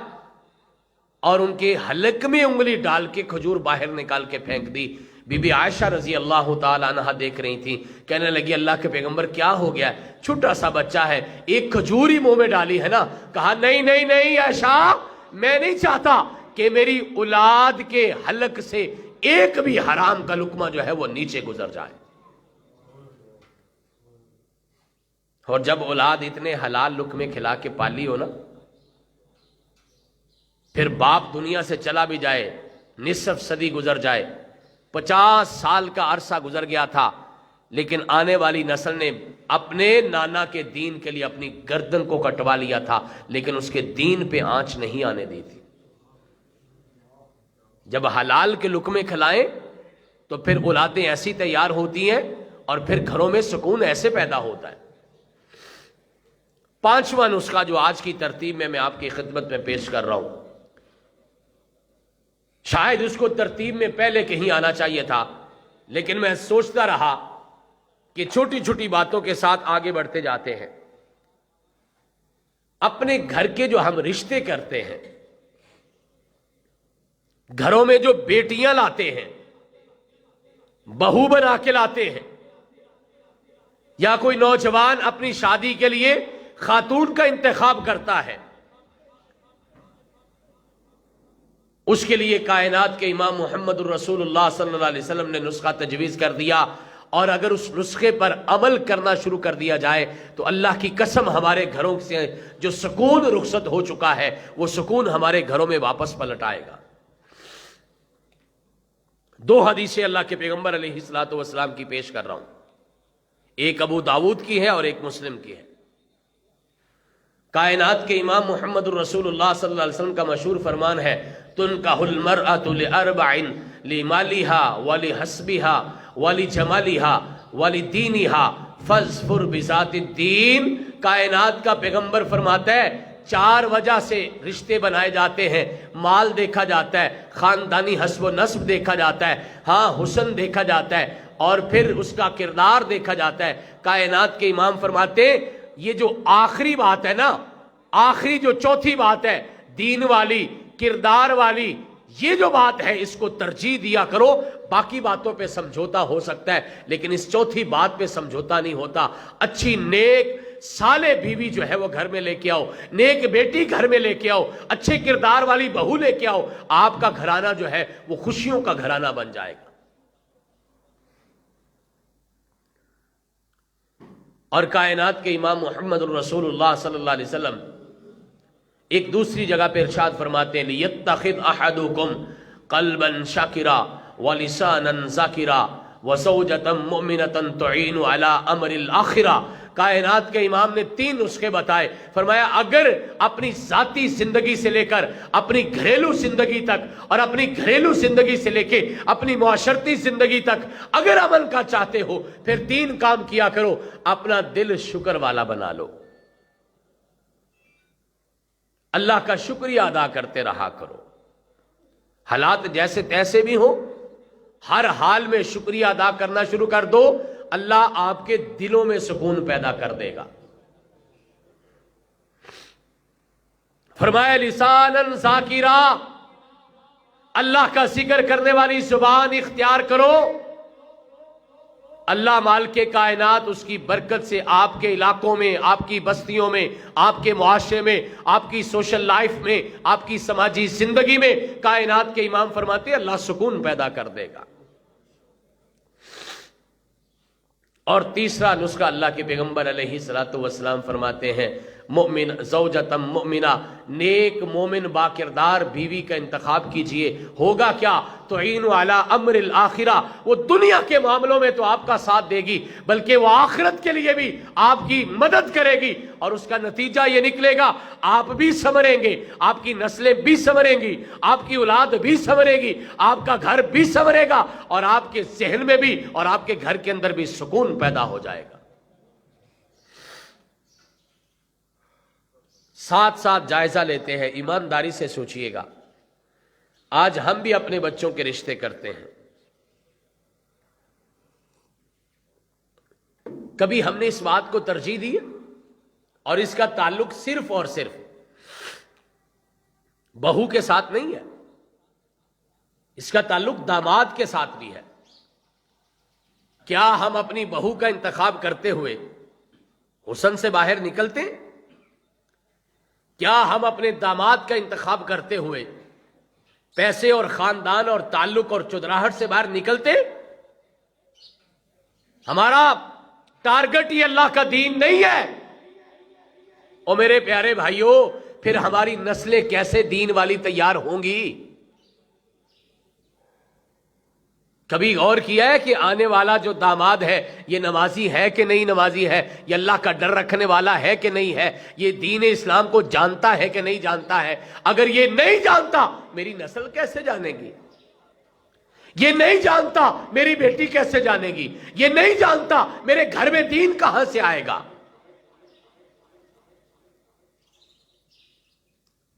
اور ان کے حلق میں انگلی ڈال کے کھجور باہر نکال کے پھینک دی۔ بی بی عائشہ رضی اللہ تعالی عنہا دیکھ رہی تھی، کہنے لگی اللہ کے پیغمبر کیا ہو گیا؟ چھوٹا سا بچہ ہے، ایک کھجور ہی منہ میں ڈالی ہے نا۔ کہا نہیں نہیں نہیں عائشہ، میں نہیں چاہتا کہ میری اولاد کے حلق سے ایک بھی حرام کا لقمہ جو ہے وہ نیچے گزر جائے. اور جب اولاد اتنے حلال لقمے کھلا کے پالی ہو نا، پھر باپ دنیا سے چلا بھی جائے، نصف صدی گزر جائے، 50 سال کا عرصہ گزر گیا تھا، لیکن آنے والی نسل نے اپنے نانا کے دین کے لیے اپنی گردن کو کٹوا لیا تھا، لیکن اس کے دین پہ آنچ نہیں آنے دی تھی. جب حلال کے لقمے کھلائیں تو پھر اولادیں ایسی تیار ہوتی ہیں اور پھر گھروں میں سکون ایسے پیدا ہوتا ہے. 5واں نسخہ جو آج کی ترتیب میں آپ کی خدمت میں پیش کر رہا ہوں، شاید اس کو ترتیب میں پہلے کہیں آنا چاہیے تھا، لیکن میں سوچتا رہا کہ چھوٹی چھوٹی باتوں کے ساتھ آگے بڑھتے جاتے ہیں. اپنے گھر کے جو ہم رشتے کرتے ہیں، گھروں میں جو بیٹیاں لاتے ہیں، بہو بنا کے لاتے ہیں، یا کوئی نوجوان اپنی شادی کے لیے خاتون کا انتخاب کرتا ہے، اس کے لیے کائنات کے امام محمد الرسول اللہ صلی اللہ علیہ وسلم نے نسخہ تجویز کر دیا، اور اگر اس نسخے پر عمل کرنا شروع کر دیا جائے تو اللہ کی قسم ہمارے گھروں سے جو سکون رخصت ہو چکا ہے وہ سکون ہمارے گھروں میں واپس پلٹ آئے گا. 2 حدیثیں اللہ کے پیغمبر علیہ الصلوۃ والسلام کی پیش کر رہا ہوں، ایک ابو داؤد کی ہے اور ایک مسلم کی ہے. کائنات کے امام محمد الرسول اللہ صلی اللہ علیہ وسلم کا مشہور فرمان ہے، تنکح المرأة لأربع لمالها ولحسبها ولجمالها ولدینها فاظفر بذات الدین. کائنات کا پیغمبر فرماتا ہے 4 وجہ سے رشتے بنائے جاتے ہیں. مال دیکھا جاتا ہے، خاندانی حسب و نسب دیکھا جاتا ہے، ہاں حسن دیکھا جاتا ہے، اور پھر اس کا کردار دیکھا جاتا ہے. کائنات کے امام فرماتے ہیں یہ جو آخری بات ہے نا، آخری جو چوتھی بات ہے، دین والی، کردار والی، یہ جو بات ہے اس کو ترجیح دیا کرو. باقی باتوں پہ سمجھوتا ہو سکتا ہے لیکن اس چوتھی بات پہ سمجھوتا نہیں ہوتا. اچھی نیک صالح بیوی جو ہے وہ گھر میں لے کے آؤ، نیک بیٹی گھر میں لے کے آؤ، اچھے کردار والی بہو لے کے آؤ، آپ کا گھرانہ جو ہے وہ خوشیوں کا گھرانہ بن جائے گا. اور کائنات کے امام محمد الرسول اللہ صلی اللہ علیہ وسلم ایک دوسری جگہ پہ ارشاد فرماتے ہیں، لِيَتَّخِذْ أَحَدُكُمْ قَلْبًا شَاكِرًا وَلِسَانًا ذَاكِرًا وَزَوْجَةً مُؤْمِنَةً تُعِينُ عَلَىٰ أَمْرِ الْآخِرَةِ. کائنات کے امام نے 3 نسخے بتائے. فرمایا اگر اپنی ذاتی زندگی سے لے کر اپنی گھریلو زندگی تک، اور اپنی گھریلو زندگی سے لے کے اپنی معاشرتی زندگی تک اگر عمل کا چاہتے ہو، پھر 3 کام کیا کرو. اپنا دل شکر والا بنا لو، اللہ کا شکریہ ادا کرتے رہا کرو. حالات جیسے تیسے بھی ہوں، ہر حال میں شکریہ ادا کرنا شروع کر دو، اللہ آپ کے دلوں میں سکون پیدا کر دے گا. فرمایا لسانً ذاکرا، اللہ کا ذکر کرنے والی زبان اختیار کرو. اللہ مالک کائنات اس کی برکت سے آپ کے علاقوں میں، آپ کی بستیوں میں، آپ کے معاشرے میں، آپ کی سوشل لائف میں، آپ کی سماجی زندگی میں، کائنات کے امام فرماتے ہیں اللہ سکون پیدا کر دے گا. اور تیسرا نسخہ اللہ کے پیغمبر علیہ الصلوۃ والسلام فرماتے ہیں، مؤمن زوجۃ مؤمنہ، نیک مومن با کردار بیوی کا انتخاب کیجئے. ہوگا کیا؟ تعین علی امر الاخرہ، وہ دنیا کے معاملوں میں تو آپ کا ساتھ دے گی بلکہ وہ آخرت کے لیے بھی آپ کی مدد کرے گی، اور اس کا نتیجہ یہ نکلے گا آپ بھی سنوریں گے، آپ کی نسلیں بھی سنوریں گی، آپ کی اولاد بھی سنورے گی، آپ کا گھر بھی سنورے گا، اور آپ کے ذہن میں بھی اور آپ کے گھر کے اندر بھی سکون پیدا ہو جائے گا. ساتھ ساتھ جائزہ لیتے ہیں، ایمانداری سے سوچئے گا. آج ہم بھی اپنے بچوں کے رشتے کرتے ہیں، کبھی ہم نے اس بات کو ترجیح دی ہے؟ اور اس کا تعلق صرف اور صرف بہو کے ساتھ نہیں ہے، اس کا تعلق داماد کے ساتھ بھی ہے. کیا ہم اپنی بہو کا انتخاب کرتے ہوئے حسن سے باہر نکلتے ہیں؟ کیا ہم اپنے داماد کا انتخاب کرتے ہوئے پیسے اور خاندان اور تعلق اور چودراہٹ سے باہر نکلتے؟ ہمارا ٹارگٹ یہ اللہ کا دین نہیں ہے۔ اور میرے پیارے بھائیوں، پھر ہماری نسلیں کیسے دین والی تیار ہوں گی؟ کبھی غور کیا ہے کہ آنے والا جو داماد ہے یہ نمازی ہے کہ نہیں نمازی ہے؟ یہ اللہ کا ڈر رکھنے والا ہے کہ نہیں ہے؟ یہ دین اسلام کو جانتا ہے کہ نہیں جانتا ہے؟ اگر یہ نہیں جانتا میری نسل کیسے جانے گی؟ یہ نہیں جانتا میری بیٹی کیسے جانے گی؟ یہ نہیں جانتا میرے گھر میں دین کہاں سے آئے گا؟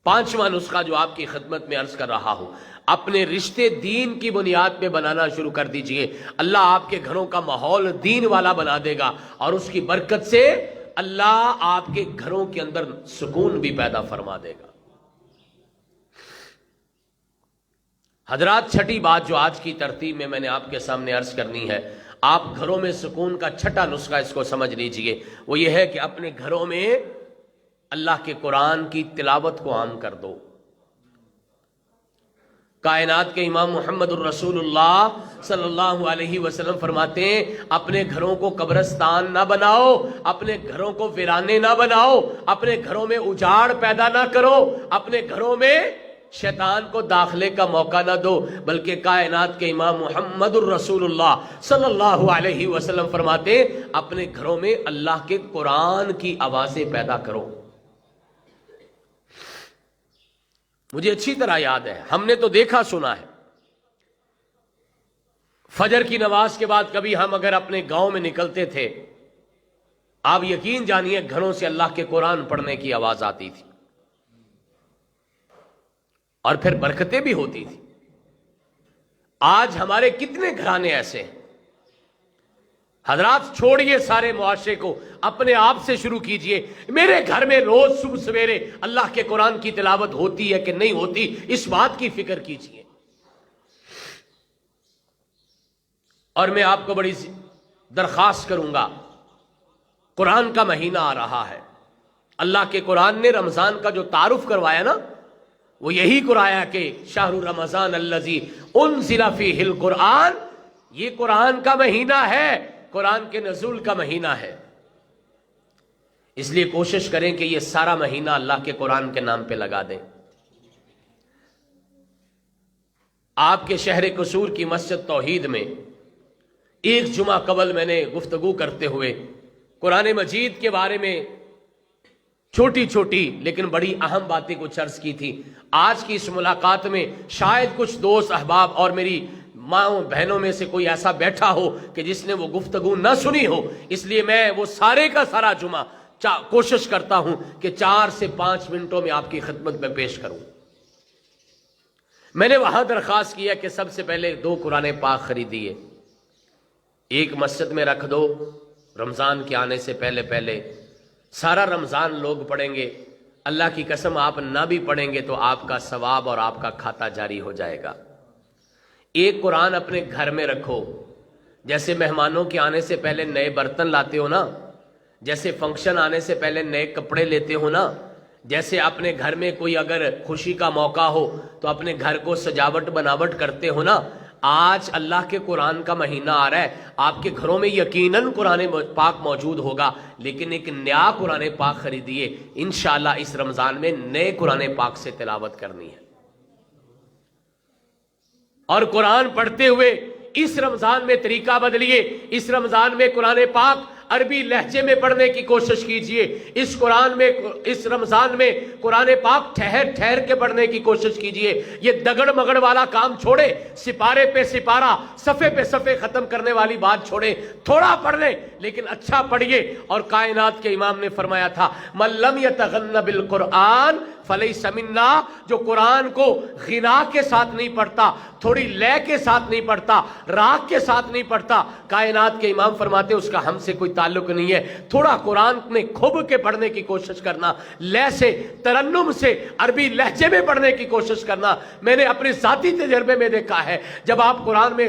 پانچواں نسخہ جو آپ کی خدمت میں عرض کر رہا ہوں، اپنے رشتے دین کی بنیاد پہ بنانا شروع کر دیجئے۔ اللہ آپ کے گھروں کا ماحول دین والا بنا دے گا، اور اس کی برکت سے اللہ آپ کے گھروں کے اندر سکون بھی پیدا فرما دے گا۔ حضرات، چھٹی بات جو آج کی ترتیب میں نے آپ کے سامنے عرض کرنی ہے، آپ گھروں میں سکون کا چھٹا نسخہ اس کو سمجھ لیجئے، وہ یہ ہے کہ اپنے گھروں میں اللہ کے قرآن کی تلاوت کو عام کر دو۔ کائنات کے امام محمد الرسول اللہ صلی اللہ علیہ وسلم فرماتے ہیں، اپنے گھروں کو قبرستان نہ بناؤ، اپنے گھروں کو ویرانے نہ بناؤ، اپنے گھروں میں اجاڑ پیدا نہ کرو، اپنے گھروں میں شیطان کو داخلے کا موقع نہ دو، بلکہ کائنات کے امام محمد الرسول اللہ صلی اللہ علیہ وسلم فرماتے ہیں، اپنے گھروں میں اللہ کے قرآن کی آوازیں پیدا کرو۔ مجھے اچھی طرح یاد ہے، ہم نے تو دیکھا سنا ہے، فجر کی نماز کے بعد کبھی ہم اگر اپنے گاؤں میں نکلتے تھے، آپ یقین جانیے گھروں سے اللہ کے قرآن پڑھنے کی آواز آتی تھی، اور پھر برکتیں بھی ہوتی تھی۔ آج ہمارے کتنے گھرانے ایسے ہیں؟ حضرات، چھوڑیے سارے معاشرے کو، اپنے آپ سے شروع کیجئے۔ میرے گھر میں روز صبح سویرے اللہ کے قرآن کی تلاوت ہوتی ہے کہ نہیں ہوتی، اس بات کی فکر کیجئے۔ اور میں آپ کو بڑی درخواست کروں گا، قرآن کا مہینہ آ رہا ہے، اللہ کے قرآن نے رمضان کا جو تعارف کروایا نا، وہ یہی کرایا کہ شہر رمضان الذی انزل فیہ القرآن، یہ قرآن کا مہینہ ہے، قرآن کے نزول کا مہینہ ہے۔ اس لیے کوشش کریں کہ یہ سارا مہینہ اللہ کے قرآن کے نام پہ لگا دیں۔ آپ کے شہر قصور کی مسجد توحید میں ایک جمعہ قبل میں نے گفتگو کرتے ہوئے قرآن مجید کے بارے میں چھوٹی چھوٹی لیکن بڑی اہم باتیں کچھ عرض کی تھی۔ آج کی اس ملاقات میں شاید کچھ دوست احباب اور میری ماں بہنوں میں سے کوئی ایسا بیٹھا ہو کہ جس نے وہ گفتگو نہ سنی ہو، اس لیے میں وہ سارے کا سارا جمعہ کوشش کرتا ہوں کہ 4 سے 5 منٹوں میں آپ کی خدمت میں پیش کروں۔ میں نے وہاں درخواست کیا کہ سب سے پہلے 2 قرآن پاک خریدیے، ایک مسجد میں رکھ دو، رمضان کے آنے سے پہلے پہلے سارا رمضان لوگ پڑھیں گے، اللہ کی قسم آپ نہ بھی پڑھیں گے تو آپ کا ثواب اور آپ کا کھاتا جاری ہو جائے گا۔ ایک قرآن اپنے گھر میں رکھو، جیسے مہمانوں کے آنے سے پہلے نئے برتن لاتے ہو نا، جیسے فنکشن آنے سے پہلے نئے کپڑے لیتے ہو نا، جیسے اپنے گھر میں کوئی اگر خوشی کا موقع ہو تو اپنے گھر کو سجاوٹ بناوٹ کرتے ہو نا، آج اللہ کے قرآن کا مہینہ آ رہا ہے، آپ کے گھروں میں یقیناً قرآن پاک موجود ہوگا، لیکن ایک نیا قرآن پاک خریدیے، انشاءاللہ اس رمضان میں نئے قرآن پاک سے تلاوت کرنی ہے۔ اور قرآن پڑھتے ہوئے اس رمضان میں طریقہ بدلیے، اس رمضان میں قرآن پاک عربی لہجے میں پڑھنے کی کوشش کیجئے، اس رمضان میں قرآن پاک ٹھہر ٹھہر کے پڑھنے کی کوشش کیجئے۔ یہ دگڑ مگڑ والا کام چھوڑے، سپارے پہ سپارہ، صفحے پہ صفحے ختم کرنے والی بات چھوڑے، تھوڑا پڑھ لیں لیکن اچھا پڑھیے۔ اور کائنات کے امام نے فرمایا تھا، من لم یتغن بالقرآن فلیس منا، جو قرآن کو غنا کے ساتھ نہیں پڑھتا، تھوڑی لے کے ساتھ نہیں پڑھتا، راگ کے ساتھ نہیں پڑھتا، کائنات کے امام فرماتے اس کا ہم سے کوئی تعلق نہیں ہے۔ تھوڑا قرآن میں کھب کے پڑھنے کی کوشش کرنا، لے سے، ترنم سے، عربی لہجے میں پڑھنے کی کوشش کرنا۔ میں نے اپنے ذاتی تجربے میں دیکھا ہے، جب آپ قرآن میں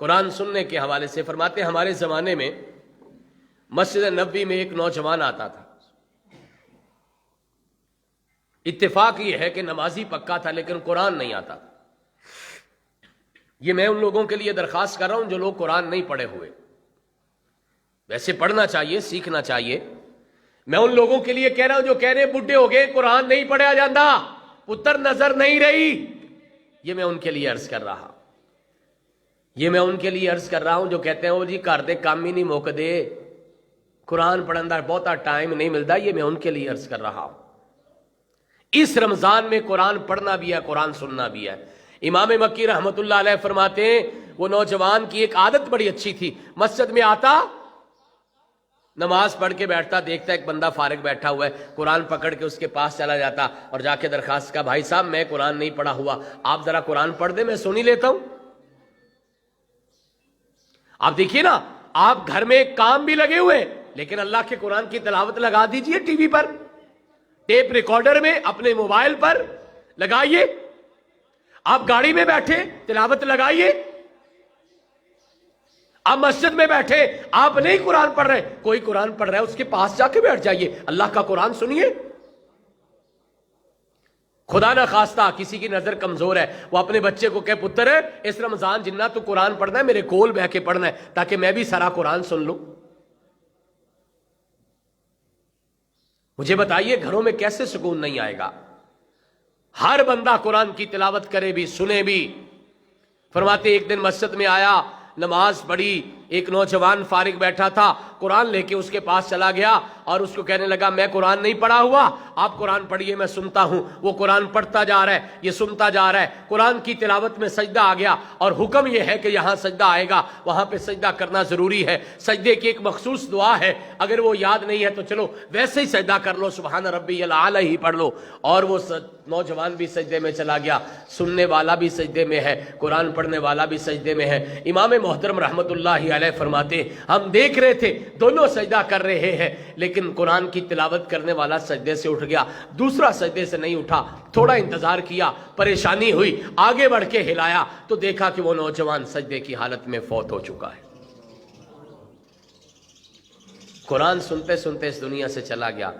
قرآن سننے کے حوالے سے فرماتے ہیں ہمارے زمانے میں مسجد نبوی میں ایک نوجوان آتا تھا. اتفاق یہ ہے کہ نمازی پکا تھا لیکن قرآن نہیں آتا. یہ میں ان لوگوں کے لیے درخواست کر رہا ہوں جو لوگ قرآن نہیں پڑھے ہوئے. ویسے پڑھنا چاہیے، سیکھنا چاہیے. میں ان لوگوں کے لیے کہہ رہا ہوں جو کہہ رہے بڈھے ہو گئے قرآن نہیں پڑھا جاتا، پتر نظر نہیں رہی. یہ میں ان کے لیے عرض کر رہا ہوں جو کہتے ہیں وہ جی گھر دے کام ہی نہیں موک دے، قرآن پڑھن دا بہتا ٹائم نہیں ملتا. یہ میں ان کے لیے عرض کر رہا ہوں. اس رمضان میں قرآن پڑھنا بھی ہے، قرآن سننا بھی ہے. امام مکی رحمت اللہ علیہ فرماتے ہیں وہ نوجوان کی ایک عادت بڑی اچھی تھی. مسجد میں آتا، نماز پڑھ کے بیٹھتا، دیکھتا ایک بندہ فارغ بیٹھا ہوا ہے، قرآن پکڑ کے اس کے پاس چلا جاتا اور جا کے درخواست کا بھائی صاحب میں قرآن نہیں پڑھا ہوا، آپ ذرا قرآن پڑھ دیں، میں سن ہی لیتا ہوں. آپ دیکھیے نا، آپ گھر میں ایک کام بھی لگے ہوئے لیکن اللہ کے قرآن کی تلاوت لگا دیجئے ٹی وی پر، ٹیپ ریکارڈر میں، اپنے موبائل پر لگائیے. آپ گاڑی میں بیٹھے تلاوت لگائیے. آپ مسجد میں بیٹھے، آپ نہیں قرآن پڑھ رہے، کوئی قرآن پڑھ رہا ہے اس کے پاس جا کے بیٹھ جائیے، اللہ کا قرآن سنیے. خدا نہ خواستہ کسی کی نظر کمزور ہے، وہ اپنے بچے کو کہے پتر ہے اس رمضان جنہ تو قرآن پڑھنا ہے میرے کول بہ کے پڑھنا ہے تاکہ میں بھی سارا قرآن سن لوں. مجھے بتائیے گھروں میں کیسے سکون نہیں آئے گا؟ ہر بندہ قرآن کی تلاوت کرے بھی، سنے بھی. فرماتے ایک دن مسجد میں آیا، نماز پڑھی، ایک نوجوان فارغ بیٹھا تھا، قرآن لے کے اس کے پاس چلا گیا اور اس کو کہنے لگا میں قرآن نہیں پڑھا ہوا، آپ قرآن پڑھیے میں سنتا ہوں. وہ قرآن پڑھتا جا رہا ہے، یہ سنتا جا رہا ہے. قرآن کی تلاوت میں سجدہ آ گیا اور حکم یہ ہے کہ یہاں سجدہ آئے گا، وہاں پہ سجدہ کرنا ضروری ہے. سجدے کی ایک مخصوص دعا ہے، اگر وہ یاد نہیں ہے تو چلو ویسے ہی سجدہ کر لو، سبحان ربی الاعلی ہی پڑھ لو. اور وہ نوجوان بھی سجدے میں چلا گیا، سننے والا بھی سجدے میں ہے، قرآن پڑھنے والا بھی سجدے میں ہے. امام محترم رحمت اللہ علیہ فرماتے ہم دیکھ رہے تھے دونوں سجدہ کر رہے ہیں لیکن قرآن کی تلاوت کرنے والا سجدے سے اٹھ گیا، دوسرا سجدے سے نہیں اٹھا. تھوڑا انتظار کیا، پریشانی ہوئی، آگے بڑھ کے ہلایا تو دیکھا کہ وہ نوجوان سجدے کی حالت میں فوت ہو چکا ہے. قرآن سنتے سنتے اس دنیا سے چلا گیا،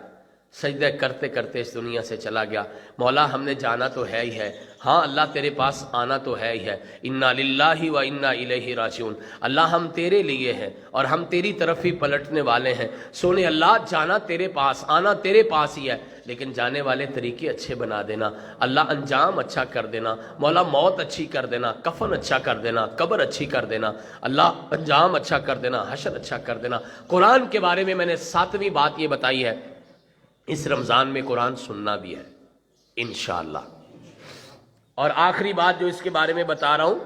سجدے کرتے کرتے اس دنیا سے چلا گیا. مولا ہم نے جانا تو ہے ہی ہے، ہاں اللہ تیرے پاس آنا تو ہے ہی ہے. انا للہ و انا الیہ راجعون. اللہ ہم تیرے لیے ہیں اور ہم تیری طرف ہی پلٹنے والے ہیں. سونے اللہ جانا تیرے پاس، آنا تیرے پاس ہی ہے، لیکن جانے والے طریقے اچھے بنا دینا. اللہ انجام اچھا کر دینا. مولا موت اچھی کر دینا، کفن اچھا کر دینا، قبر اچھی کر دینا. اللہ انجام اچھا کر دینا، حشر اچھا کر دینا. قرآن کے بارے میں نے 7ویں بات یہ بتائی ہے، اس رمضان میں قرآن سننا بھی ہے انشاءاللہ. اور آخری بات جو اس کے بارے میں بتا رہا ہوں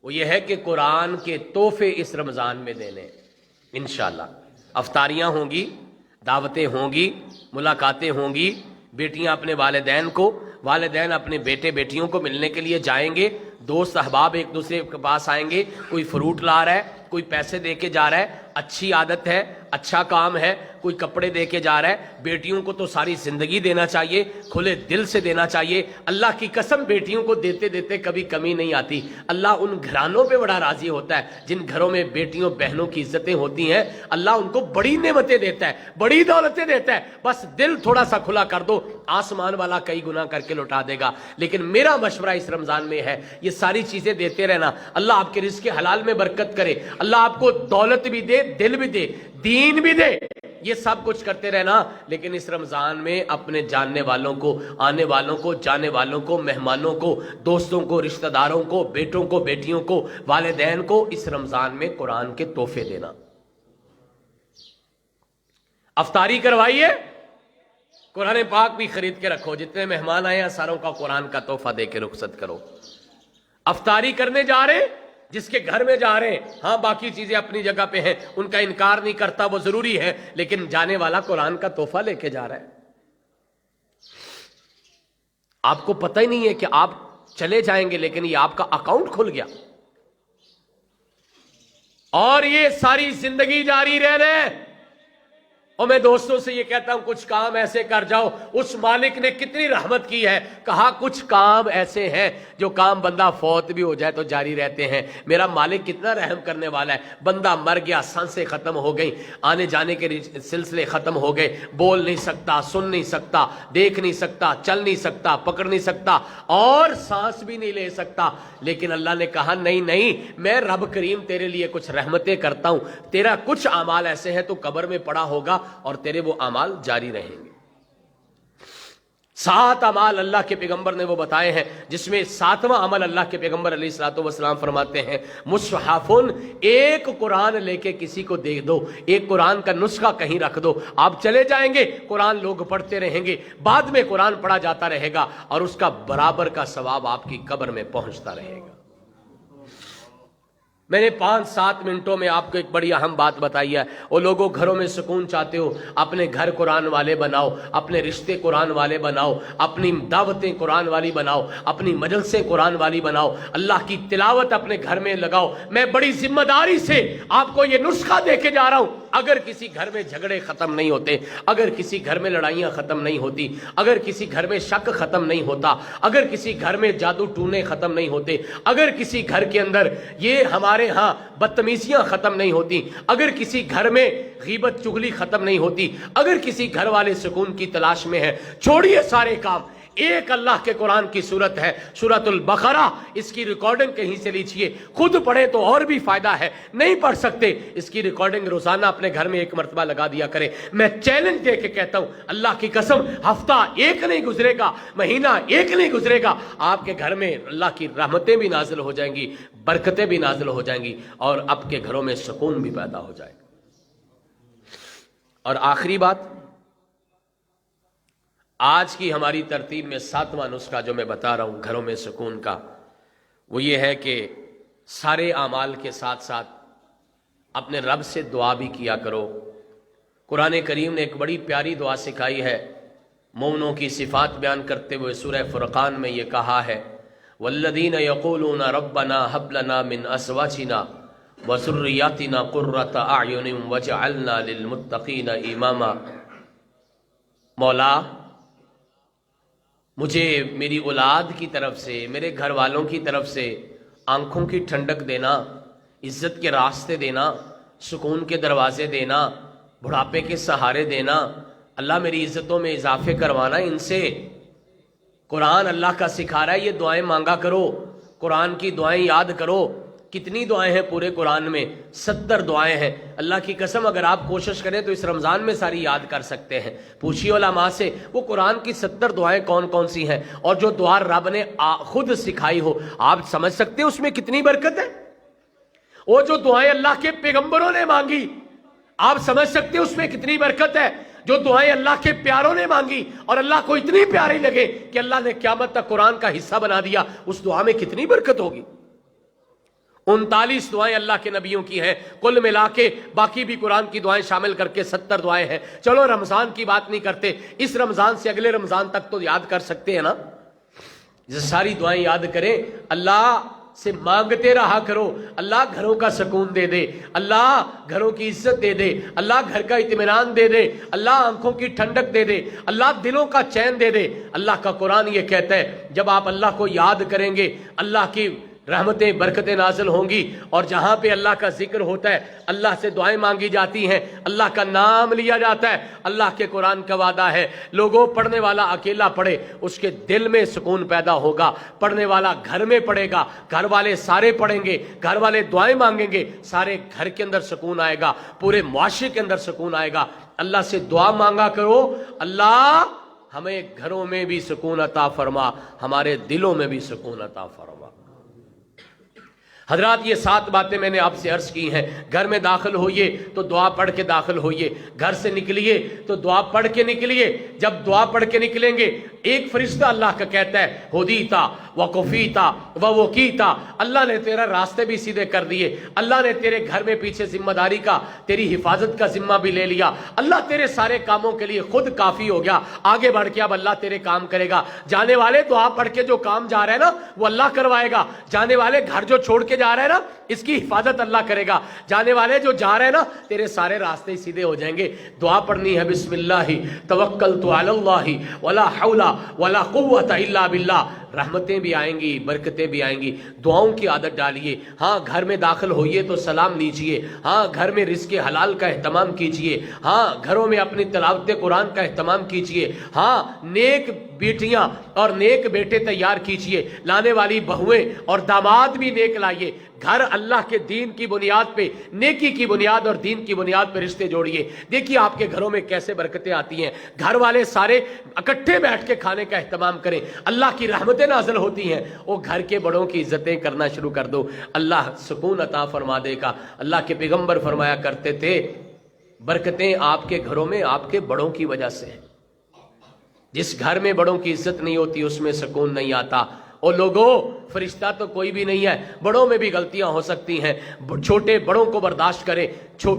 وہ یہ ہے کہ قرآن کے تحفے اس رمضان میں دینے انشاءاللہ. افطاریاں ہوں گی، دعوتیں ہوں گی، ملاقاتیں ہوں گی. بیٹیاں اپنے والدین کو، والدین اپنے بیٹے بیٹیوں کو ملنے کے لیے جائیں گے. دوست احباب ایک دوسرے کے پاس آئیں گے. کوئی فروٹ لا رہا ہے، کوئی پیسے دے کے جا رہا ہے، اچھی عادت ہے، اچھا کام ہے. کوئی کپڑے دے کے جا رہا ہے. بیٹیوں کو تو ساری زندگی دینا چاہیے، کھلے دل سے دینا چاہیے. اللہ کی قسم بیٹیوں کو دیتے دیتے کبھی کمی نہیں آتی. اللہ ان گھرانوں پہ بڑا راضی ہوتا ہے جن گھروں میں بیٹیوں بہنوں کی عزتیں ہوتی ہیں. اللہ ان کو بڑی نعمتیں دیتا ہے، بڑی دولتیں دیتا ہے. بس دل تھوڑا سا کھلا کر دو، آسمان والا کئی گنا کر کے لوٹا دے گا. لیکن میرا مشورہ اس رمضان میں ہے یہ ساری چیزیں دیتے رہنا. اللہ آپ کے رزق حلال میں برکت کرے، اللہ آپ کو دولت بھی دے، دل بھی دے، دین بھی دے. یہ سب کچھ کرتے رہنا. لیکن اس رمضان میں اپنے جاننے والوں کو، آنے والوں کو، جانے والوں کو، مہمانوں کو، دوستوں کو، رشتہ داروں کو، بیٹوں کو، بیٹیوں کو، والدین کو اس رمضان میں قرآن کے تحفے دینا. افطاری کروائیے، قرآن پاک بھی خرید کے رکھو. جتنے مہمان آئے ہیں ساروں کا قرآن کا تحفہ دے کے رخصت کرو. افطاری کرنے جا رہے جس کے گھر میں جا رہے ہیں، ہاں باقی چیزیں اپنی جگہ پہ ہیں، ان کا انکار نہیں کرتا، وہ ضروری ہے، لیکن جانے والا قرآن کا تحفہ لے کے جا رہا ہے. آپ کو پتہ ہی نہیں ہے کہ آپ چلے جائیں گے لیکن یہ آپ کا اکاؤنٹ کھل گیا اور یہ ساری زندگی جاری رہنے. اور میں دوستوں سے یہ کہتا ہوں کچھ کام ایسے کر جاؤ، اس مالک نے کتنی رحمت کی ہے، کہا کچھ کام ایسے ہیں جو کام بندہ فوت بھی ہو جائے تو جاری رہتے ہیں، میرا مالک کتنا رحم کرنے والا ہے، بندہ مر گیا، سانسیں ختم ہو گئی، آنے جانے کے سلسلے ختم ہو گئے، بول نہیں سکتا، سن نہیں سکتا، دیکھ نہیں سکتا، چل نہیں سکتا، پکڑ نہیں سکتا اور سانس بھی نہیں لے سکتا، لیکن اللہ نے کہا نہیں نہیں، میں رب کریم تیرے لیے کچھ رحمتیں کرتا ہوں، تیرا کچھ اعمال ایسے ہیں تو قبر میں پڑا ہوگا اور تیرے وہ اعمال جاری رہیں گے۔ 7 اعمال اللہ کے پیغمبر نے وہ بتائے ہیں، جس میں 7واں عمل اللہ کے پیغمبر علیہ الصلوۃ والسلام فرماتے ہیں مصحفن، ایک قرآن لے کے کسی کو دے دو، ایک قرآن کا نسخہ کہیں رکھ دو، آپ چلے جائیں گے قرآن لوگ پڑھتے رہیں گے، بعد میں قرآن پڑھا جاتا رہے گا اور اس کا برابر کا ثواب آپ کی قبر میں پہنچتا رہے گا۔ میں نے 5-7 منٹوں میں آپ کو ایک بڑی اہم بات بتائی ہے، وہ لوگوں گھروں میں سکون چاہتے ہو، اپنے گھر قرآن والے بناؤ، اپنے رشتے قرآن والے بناؤ، اپنی دعوتیں قرآن والی بناؤ، اپنی مجلسیں قرآن والی بناؤ، اللہ کی تلاوت اپنے گھر میں لگاؤ۔ میں بڑی ذمہ داری سے آپ کو یہ نسخہ دے کے جا رہا ہوں، اگر کسی گھر میں جھگڑے ختم نہیں ہوتے، اگر کسی گھر میں لڑائیاں ختم نہیں ہوتی، اگر کسی گھر میں شک ختم نہیں ہوتا، اگر کسی گھر میں جادو ٹونے ختم نہیں ہوتے، اگر کسی گھر کے اندر یہ ہمارے ہاں بدتمیزیاں ختم نہیں ہوتی، اگر کسی گھر میں غیبت چغلی ختم نہیں ہوتی، اگر کسی گھر والے سکون کی تلاش میں ہے، چھوڑیے سارے کام، ایک اللہ کے قرآن کی سورت ہے سورۃ البقرہ، اس کی ریکارڈنگ کہیں سے لیجئے، خود پڑھیں تو اور بھی فائدہ ہے، نہیں پڑھ سکتے اس کی ریکارڈنگ روزانہ اپنے گھر میں ایک مرتبہ لگا دیا کریں۔ میں چیلنج دے کے کہتا ہوں، اللہ کی قسم ہفتہ ایک نہیں گزرے گا، مہینہ ایک نہیں گزرے گا، آپ کے گھر میں اللہ کی رحمتیں بھی نازل ہو جائیں گی، برکتیں بھی نازل ہو جائیں گی اور آپ کے گھروں میں سکون بھی پیدا ہو جائے گا۔ اور آخری بات، آج کی ہماری ترتیب میں 7واں نسخہ جو میں بتا رہا ہوں گھروں میں سکون کا، وہ یہ ہے کہ سارے اعمال کے ساتھ ساتھ اپنے رب سے دعا بھی کیا کرو۔ قرآن کریم نے ایک بڑی پیاری دعا سکھائی ہے، مومنوں کی صفات بیان کرتے ہوئے سورہ فرقان میں یہ کہا ہے والذین یقولون ربنا هب لنا من ازواجنا وذریاتنا قرۃ اعین واجعلنا للمتقین اماما۔ مولا، مجھے میری اولاد کی طرف سے، میرے گھر والوں کی طرف سے آنکھوں کی ٹھنڈک دینا، عزت کے راستے دینا، سکون کے دروازے دینا، بڑھاپے کے سہارے دینا، اللہ میری عزتوں میں اضافے کروانا ان سے۔ قرآن اللہ کا سکھا رہا ہے یہ دعائیں مانگا کرو، قرآن کی دعائیں یاد کرو۔ کتنی دعائیں ہیں پورے قرآن میں؟ 70 دعائیں ہیں۔ اللہ کی قسم اگر آپ کوشش کریں تو اس رمضان میں ساری یاد کر سکتے ہیں۔ پوچھیے علماء سے وہ قرآن کی 70 دعائیں کون کون سی ہیں، اور جو دعا رب نے خود سکھائی ہو، آپ سمجھ سکتے ہیں اس میں کتنی برکت ہے۔ وہ جو دعائیں اللہ کے پیغمبروں نے مانگی، آپ سمجھ سکتے ہیں اس میں کتنی برکت ہے۔ جو دعائیں اللہ کے پیاروں نے مانگی اور اللہ کو اتنی پیاری لگے کہ اللہ نے قیامت تک قرآن کا حصہ بنا دیا، اس دعا میں کتنی برکت ہوگی۔ 39 دعائیں اللہ کے نبیوں کی ہیں، کل ملا کے باقی بھی قرآن کی دعائیں شامل کر کے 70 دعائیں ہیں۔ چلو رمضان کی بات نہیں کرتے، اس رمضان سے اگلے رمضان تک تو یاد کر سکتے ہیں نا۔ یہ ساری دعائیں یاد کریں، اللہ سے مانگتے رہا کرو، اللہ گھروں کا سکون دے دے، اللہ گھروں کی عزت دے دے، اللہ گھر کا اطمینان دے دے، اللہ آنکھوں کی ٹھنڈک دے دے، اللہ دلوں کا چین دے دے۔ اللہ کا قرآن یہ کہتا ہے جب آپ اللہ کو یاد کریں گے، اللہ کی رحمتیں برکتیں نازل ہوں گی، اور جہاں پہ اللہ کا ذکر ہوتا ہے، اللہ سے دعائیں مانگی جاتی ہیں، اللہ کا نام لیا جاتا ہے، اللہ کے قرآن کا وعدہ ہے لوگوں پڑھنے والا اکیلا پڑھے اس کے دل میں سکون پیدا ہوگا، پڑھنے والا گھر میں پڑھے گا، گھر والے سارے پڑھیں گے، گھر والے دعائیں مانگیں گے، سارے گھر کے اندر سکون آئے گا، پورے معاشرے کے اندر سکون آئے گا۔ اللہ سے دعا مانگا کرو، اللہ ہمیں گھروں میں بھی سکون عطا فرما، ہمارے دلوں میں بھی سکون عطا فرما۔ حضرات یہ 7 باتیں میں نے آپ سے عرض کی ہیں۔ گھر میں داخل ہوئیے تو دعا پڑھ کے داخل ہوئیے، گھر سے نکلیے تو دعا پڑھ کے نکلیے۔ جب دعا پڑھ کے نکلیں گے، ایک فرشتہ اللہ کا کہتا ہے ہدیتا وکفیتا ووکیتا، اللہ نے تیرا راستے بھی سیدھے کر دیے، اللہ نے تیرے گھر میں پیچھے ذمہ داری کا، تیری حفاظت کا ذمہ بھی لے لیا، اللہ تیرے سارے کاموں کے لیے خود کافی ہو گیا، آگے بڑھ کے اب اللہ تیرے کام کرے گا۔ جانے والے دعا پڑھ کے جو کام جا رہا ہے نا وہ اللہ کروائے گا، جانے والے گھر جو چھوڑ کے کے جا رہے ہیں نا اس کی حفاظت اللہ کرے گا. جانے والے جو جا رہے ہیں نا تیرے سارے راستے سیدھے ہو جائیں گے. دعا پڑھنی ہے بسم اللہ توکلت علی اللہ ولا حول ولا قوت الا باللہ. رحمتیں بھی آئیں گی, برکتیں بھی آئیں گی. دعاؤں کی عادت ڈالیے. ہاں گھر میں داخل ہوئیے تو سلام لیجئے. ہاں گھر میں رزق حلال کا اہتمام کیجئے. ہاں گھروں میں اپنی تلاوت قرآن کا اہتمام کیجئے. ہاں نیک بیٹیاں اور نیک بیٹے تیار کیجئے. لانے والی بہویں اور داماد بھی نیک لائیے. گھر اللہ کے دین کی بنیاد پہ, نیکی کی بنیاد اور دین کی بنیاد پہ رشتے جوڑیے. دیکھیے آپ کے گھروں میں کیسے برکتیں آتی ہیں. گھر والے سارے اکٹھے بیٹھ کے کھانے کا اہتمام کریں, اللہ کی رحمتیں نازل ہوتی ہیں. وہ گھر کے بڑوں کی عزتیں کرنا شروع کر دو, اللہ سکون عطا فرما دے گا. اللہ کے پیغمبر فرمایا کرتے تھے برکتیں آپ کے گھروں میں آپ کے بڑوں کی وجہ سے ہیں. جس گھر میں بڑوں کی عزت نہیں ہوتی اس میں سکون نہیں آتا. اور لوگوں, فرشتہ تو کوئی بھی نہیں ہے, بڑوں میں بھی غلطیاں ہو سکتی ہیں. چھوٹے بڑوں کو برداشت کرے,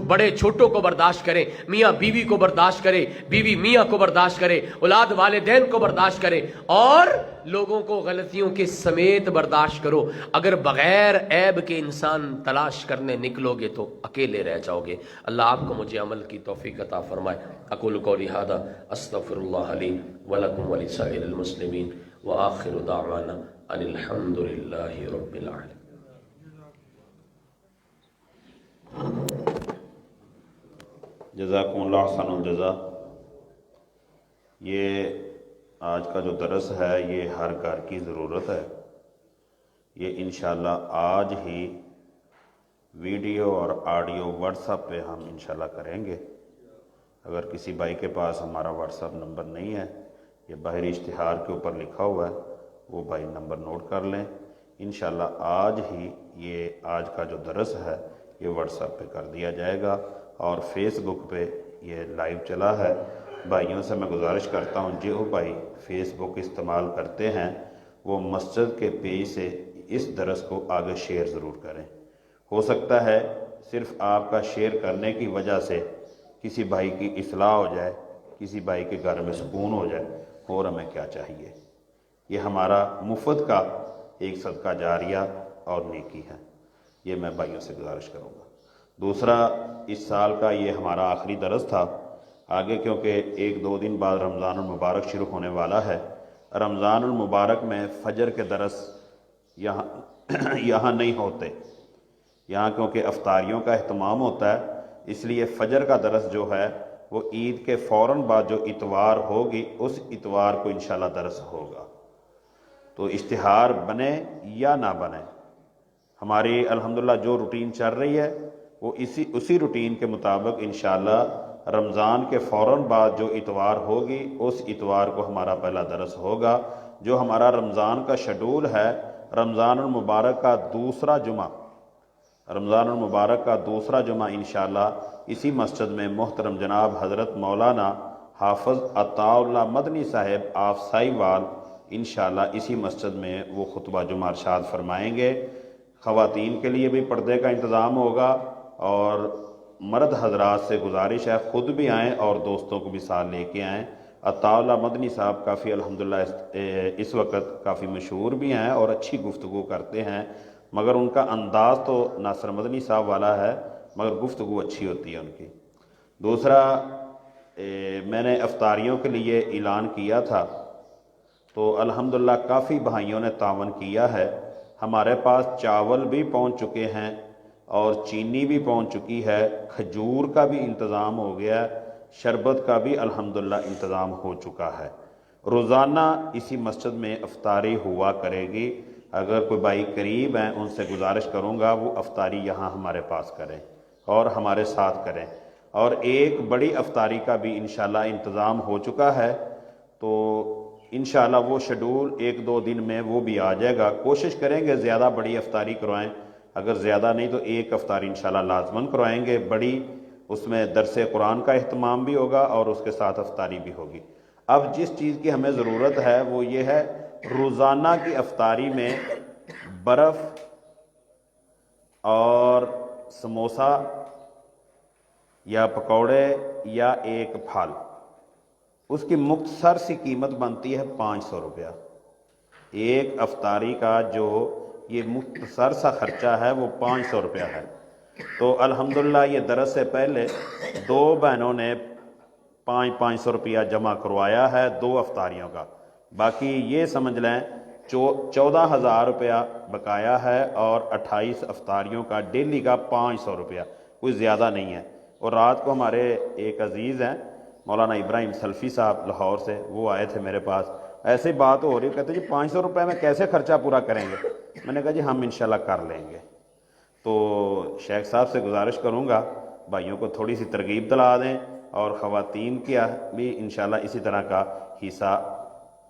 بڑے چھوٹوں کو برداشت کرے, میاں بیوی کو برداشت کرے, بیوی میاں کو برداشت کرے, اولاد والدین کو برداشت کرے, اور لوگوں کو غلطیوں کے سمیت برداشت کرو. اگر بغیر عیب کے انسان تلاش کرنے نکلو گے تو اکیلے رہ جاؤ گے. اللہ آپ کو مجھے عمل کی توفیق عطا فرمائے. اقول قولی ھذا استغفر اللہ لی ولکم ولسائر المسلمین وآخر دعوانا ان الحمد للہ رب العالمین. جزاکم اللہ احسن الجزا. یہ آج کا جو درس ہے یہ ہر گھر کی ضرورت ہے. یہ انشاءاللہ آج ہی ویڈیو اور آڈیو واٹس ایپ پہ ہم انشاءاللہ کریں گے. اگر کسی بھائی کے پاس ہمارا واٹس ایپ نمبر نہیں ہے, یہ باہری اشتہار کے اوپر لکھا ہوا ہے, وہ بھائی نمبر نوٹ کر لیں. انشاءاللہ آج ہی یہ آج کا جو درس ہے یہ واٹس ایپ پہ کر دیا جائے گا, اور فیس بک پہ یہ لائیو چلا ہے. بھائیوں سے میں گزارش کرتا ہوں جو بھائی فیس بک استعمال کرتے ہیں وہ مسجد کے پیج سے اس درس کو آگے شیئر ضرور کریں. ہو سکتا ہے صرف آپ کا شیئر کرنے کی وجہ سے کسی بھائی کی اصلاح ہو جائے, کسی بھائی کے گھر میں سکون ہو جائے, اور ہمیں کیا چاہیے. یہ ہمارا مفت کا ایک صدقہ جاریہ اور نیکی ہے. یہ میں بھائیوں سے گزارش کروں گا. دوسرا, اس سال کا یہ ہمارا آخری درس تھا. آگے کیونکہ 1-2 دن بعد رمضان المبارک شروع ہونے والا ہے. رمضان المبارک میں فجر کے درس یہاں نہیں ہوتے. یہاں کیونکہ افطاریوں کا اہتمام ہوتا ہے, اس لیے فجر کا درس جو ہے وہ عید کے فوراً بعد جو اتوار ہوگی اس اتوار کو انشاءاللہ درس ہوگا. تو اشتہار بنے یا نہ بنے, ہماری الحمدللہ جو روٹین چل رہی ہے وہ اسی روٹین کے مطابق انشاءاللہ رمضان کے فوراً بعد جو اتوار ہوگی اس اتوار کو ہمارا پہلا درس ہوگا. جو ہمارا رمضان کا شیڈول ہے, رمضان المبارک کا دوسرا جمعہ انشاءاللہ اسی مسجد میں محترم جناب حضرت مولانا حافظ عطاء اللہ مدنی صاحب آف سائی وال انشاءاللہ اسی مسجد میں وہ خطبہ جمعہ ارشاد فرمائیں گے. خواتین کے لیے بھی پردے کا انتظام ہوگا, اور مرد حضرات سے گزارش ہے خود بھی آئیں اور دوستوں کو بھی ساتھ لے کے آئیں. عطاء اللہ مدنی صاحب کافی الحمدللہ اس وقت کافی مشہور بھی ہیں اور اچھی گفتگو کرتے ہیں, مگر ان کا انداز تو ناصر مدنی صاحب والا ہے, مگر گفتگو اچھی ہوتی ہے ان کی. دوسرا, میں نے افطاریوں کے لیے اعلان کیا تھا تو الحمدللہ کافی بھائیوں نے تعاون کیا ہے. ہمارے پاس چاول بھی پہنچ چکے ہیں اور چینی بھی پہنچ چکی ہے, کھجور کا بھی انتظام ہو گیا ہے, شربت کا بھی الحمدللہ انتظام ہو چکا ہے. روزانہ اسی مسجد میں افطاری ہوا کرے گی. اگر کوئی بھائی قریب ہیں ان سے گزارش کروں گا وہ افطاری یہاں ہمارے پاس کریں اور ہمارے ساتھ کریں. اور ایک بڑی افطاری کا بھی انشاءاللہ انتظام ہو چکا ہے, تو انشاءاللہ وہ شیڈول 1-2 دن میں وہ بھی آ جائے گا. کوشش کریں گے زیادہ بڑی افطاری کروائیں, اگر زیادہ نہیں تو ایک افطاری انشاءاللہ لازماً کروائیں گے بڑی. اس میں درس قرآن کا اہتمام بھی ہوگا اور اس کے ساتھ افطاری بھی ہوگی. اب جس چیز کی ہمیں ضرورت ہے وہ یہ ہے روزانہ کی افطاری میں برف اور سموسا یا پکوڑے یا ایک پھل, اس کی مختصر سی قیمت بنتی ہے 500 روپیہ. ایک افطاری کا جو یہ مختصر سا خرچہ ہے وہ 500 روپیہ ہے۔ تو الحمدللہ یہ درس سے پہلے 2 بہنوں نے 500 روپیہ جمع کروایا ہے 2 افطاریوں کا، باقی یہ سمجھ لیں 14,000 روپیہ بقایا ہے اور 28 افطاریوں کا ڈیلی کا 500 روپیہ، کوئی زیادہ نہیں ہے۔ اور رات کو ہمارے ایک عزیز ہیں مولانا ابراہیم سلفی صاحب لاہور سے، وہ آئے تھے میرے پاس، ایسے بات ہو رہی، کہتے جی 500 روپے میں کیسے خرچہ پورا کریں گے؟ میں نے کہا جی ہم انشاءاللہ کر لیں گے۔ تو شیخ صاحب سے گزارش کروں گا بھائیوں کو تھوڑی سی ترغیب دلا دیں، اور خواتین کیا بھی انشاءاللہ اسی طرح کا حصہ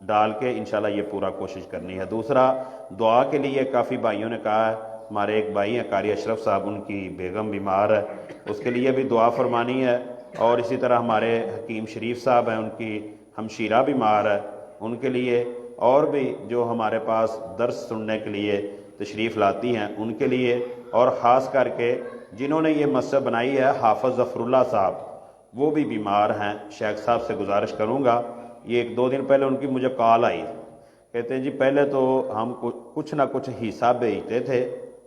ڈال کے انشاءاللہ یہ پورا کوشش کرنی ہے۔ دوسرا دعا کے لیے کافی بھائیوں نے کہا ہے، ہمارے ایک بھائی ہیں قاری اشرف صاحب، ان کی بیگم بیمار ہے، اس کے لیے بھی دعا فرمانی ہے، اور اسی طرح ہمارے حکیم شریف صاحب ہیں، ان کی ہمشیرہ بیمار ہے، ان کے لیے، اور بھی جو ہمارے پاس درس سننے کے لیے تشریف لاتی ہیں ان کے لیے، اور خاص کر کے جنہوں نے یہ مسجد بنائی ہے حافظ ظفر اللہ صاحب، وہ بھی بیمار ہیں۔ شیخ صاحب سے گزارش کروں گا، یہ 1-2 دن پہلے ان کی مجھے کال آئی، کہتے ہیں جی پہلے تو ہم کچھ نہ کچھ حصہ بھیجتے تھے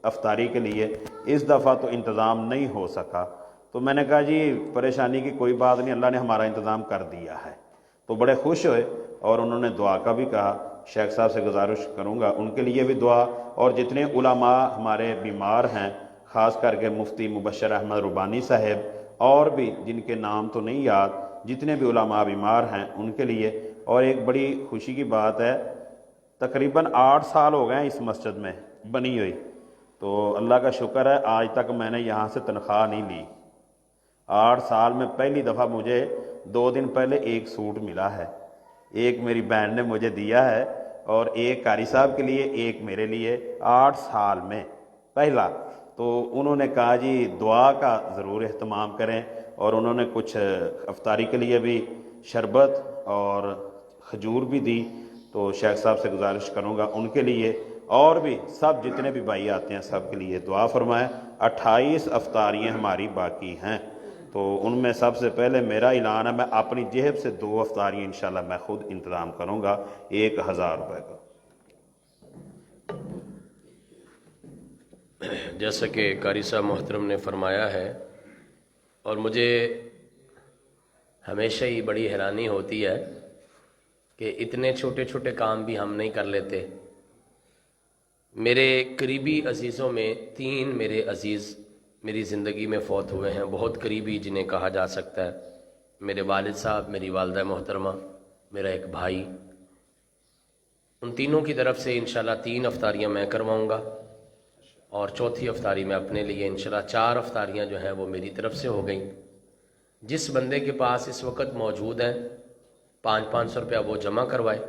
افطاری کے لیے، اس دفعہ تو انتظام نہیں ہو سکا۔ تو میں نے کہا جی پریشانی کی کوئی بات نہیں، اللہ نے ہمارا انتظام کر دیا ہے۔ تو بڑے خوش ہوئے، اور انہوں نے دعا کا بھی کہا۔ شیخ صاحب سے گزارش کروں گا ان کے لیے بھی دعا، اور جتنے علماء ہمارے بیمار ہیں، خاص کر کے مفتی مبشر احمد ربانی صاحب، اور بھی جن کے نام تو نہیں یاد، جتنے بھی علماء بیمار ہیں ان کے لیے۔ اور ایک بڑی خوشی کی بات ہے، تقریباً 8 سال ہو گئے ہیں اس مسجد میں بنی ہوئی، تو اللہ کا شکر ہے آج تک میں نے یہاں سے تنخواہ نہیں لی۔ 8 سال میں پہلی دفعہ مجھے 2 دن پہلے ایک سوٹ ملا ہے، ایک میری بہن نے مجھے دیا ہے، اور ایک قاری صاحب کے لیے، ایک میرے لیے، 8 سال میں پہلا۔ تو انہوں نے کہا جی دعا کا ضرور اہتمام کریں، اور انہوں نے کچھ افطاری کے لیے بھی شربت اور کھجور بھی دی۔ تو شیخ صاحب سے گزارش کروں گا ان کے لیے، اور بھی سب جتنے بھی بھائی آتے ہیں سب کے لیے دعا فرمائیں۔ 28 افطاریاں ہماری باقی ہیں، تو ان میں سب سے پہلے میرا اعلان ہے، میں اپنی جیب سے 2 افطاریاں انشاءاللہ میں خود انتظام کروں گا 1000 روپے کا۔ جیسا کہ قاری صاحب محترم نے فرمایا ہے، اور مجھے ہمیشہ ہی بڑی حیرانی ہوتی ہے کہ اتنے چھوٹے چھوٹے کام بھی ہم نہیں کر لیتے۔ میرے قریبی عزیزوں میں 3 میرے عزیز میری زندگی میں فوت ہوئے ہیں، بہت قریبی جنہیں کہا جا سکتا ہے، میرے والد صاحب، میری والدہ محترمہ، میرا ایک بھائی۔ ان تینوں کی طرف سے انشاءاللہ 3 افطاریاں میں کرواؤں گا، اور چوتھی افطاری میں اپنے لیے انشاءاللہ 4 افطاریاں جو ہیں وہ میری طرف سے ہو گئیں۔ جس بندے کے پاس اس وقت موجود ہیں 500 روپیہ وہ جمع کروائے،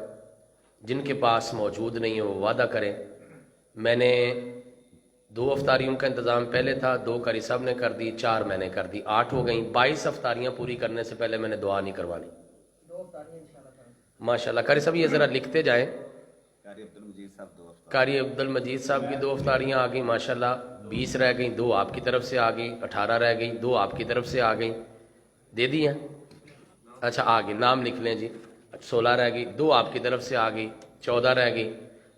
جن کے پاس موجود نہیں ہے وہ وعدہ کریں۔ میں نے 2 افطاریوں کا انتظام پہلے تھا، 2 قاری صاحب نے کر دی، 4 میں نے کر دی، 8 ہو گئیں۔ 22 افطاریاں پوری کرنے سے پہلے میں نے دعا نہیں کروانی۔ ماشاءاللہ قاری صاحب یہ ذرا لکھتے جائیں۔ قاری عبد المجید صاحب کی 2 افطاریاں آ گئیں ماشاءاللہ، 20 رہ گئیں، 2 آپ کی طرف سے آ گئیں، 18 رہ گئیں، 2 آپ کی طرف سے آ گئیں، دے دی ہیں؟ اچھا آ گئی، نام لکھ لیں جی۔ 16 رہ گئی، 2 آپ کی طرف سے آ گئی، 14 رہ گئی۔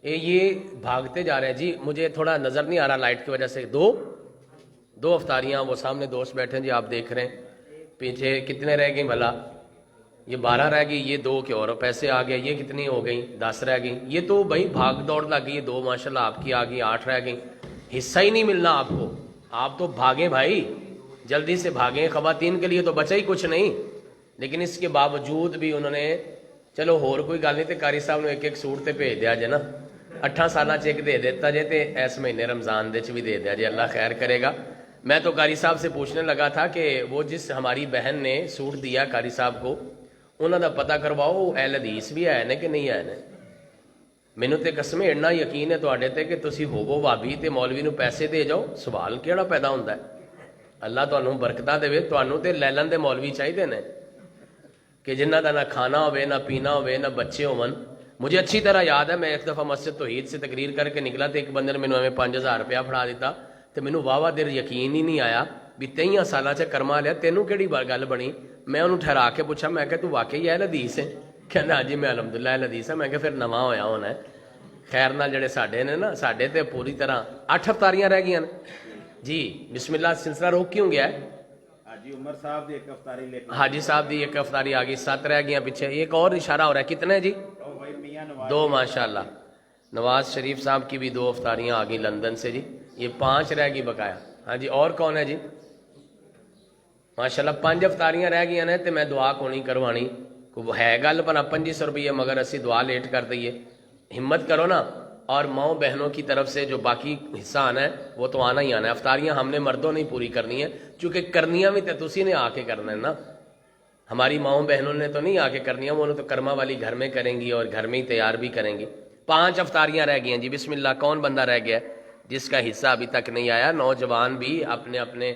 یہ بھاگتے جا رہے ہیں جی، مجھے تھوڑا نظر نہیں آ رہا لائٹ کی وجہ سے۔ 2 افطاریاں، وہ سامنے دوست بیٹھے ہیں جی آپ دیکھ رہے ہیں، پیچھے کتنے رہ گئیں بھلا؟ یہ 12 رہ گئی، یہ 2 کے اور پیسے آ گئے، یہ کتنی ہو گئیں؟ 10 رہ گئیں۔ یہ تو بھائی بھاگ دوڑ لگ گئی، 2 ماشاءاللہ آپ کی آ گئی، 8 رہ گئیں، حصہ ہی نہیں ملنا آپ کو۔ آپ تو بھاگیں بھائی، جلدی سے بھاگیں، خواتین کے لیے تو بچا ہی کچھ نہیں۔ لیکن اس کے باوجود بھی انہوں نے، چلو اور کوئی گل نہیں تے قاری صاحب نے ایک سوٹ تے بھیج دیا جے نا، 8 سالہ چیک دے دیتا جے تے اس مہینے رمضان دے چ بھی دے دیا جے، اللہ خیر کرے گا۔ میں تو قاری صاحب سے پوچھنے لگا تھا کہ وہ جس ہماری بہن نے سوٹ دیا قاری صاحب کو، انہوں دا پتہ کرواؤ اہل حدیث بھی ہے نا کہ نہیں ہے نا۔ مینوں تے قسم ایڈنا یقین ہے تواڈے تے کہ تسی ہووو بھابی تے مولوی نو پیسے دے جاؤ، سوال کیڑا پیدا ہوندا ہے؟ اللہ تانوں برکتاں دے، تانوں تے لیلن دے مولوی چاہیے نے کہ جنہ دا نہ کھانا ہوئے، نہ پینا ہوئے، نہ بچے ہون۔ مجھے اچھی طرح یاد ہے، میں ایک دفعہ مسجد توحید سے تقریر کر کے نکلا تو ایک بندے نے مینوں ہمیں 5000 روپیہ پڑھا دیتا، تو مینوں واہ دیر یقین ہی نہیں آیا بھی 23 سالاں چ کرما لیا، تینوں کیڑی گل بنی؟ میں انہوں ٹھہرا کے پوچھا، میں کہ تو واقعی اہل حدیث ہے؟ کہنا جی میں الحمدللہ اہل حدیث ہے۔ میں کہ پھر نواں ہویا ہونا ہے۔ خیر نال جڑے ساڈے نے نا، ساڈے تے پوری طرح 8 افطاریاں رہ گئی ہیں جی۔ بسم اللہ سلسلہ روک کیوں گیا ہے؟ حاجی عمر صاحب دی ایک افطاری لے کے حاجی صاحب دی ایک افطاری آ گئی، 7 رہ گئی پیچھے۔ ایک اور اشارہ ہو رہا ہے، کتنے جی؟ میاں نواز 2 ماشاءاللہ۔ نواز شریف صاحب کی بھی 2 افطاریاں آ گئی لندن سے جی، یہ 5 رہ گئی بقایا۔ ہاں جی، اور کون ہے جی؟ ماشاءاللہ 5 افطاریاں رہ گئی نے تے میں دعا کو نہیں کروانی، کو ہے گل پر 2500 روپیے، مگر اسی دعا لیٹ کر دئیے۔ ہمت کرو نا، اور ماؤں بہنوں کی طرف سے جو باقی حصہ آنا ہے وہ تو آنا ہی آنا ہے۔ افطاریاں ہم نے مردوں نہیں پوری کرنی ہے، چونکہ کرنیاں بھی تو تسی نے آ کے کرنا ہے نا، ہماری ماؤں بہنوں نے تو نہیں آ کے کرنی ہے، وہ تو کرما والی گھر میں کریں گی اور گھر میں ہی تیار بھی کریں گی۔ 5 افطاریاں رہ گئی ہیں جی۔ بسم اللہ، کون بندہ رہ گیا ہے جس کا حصہ ابھی تک نہیں آیا؟ نوجوان بھی اپنے اپنے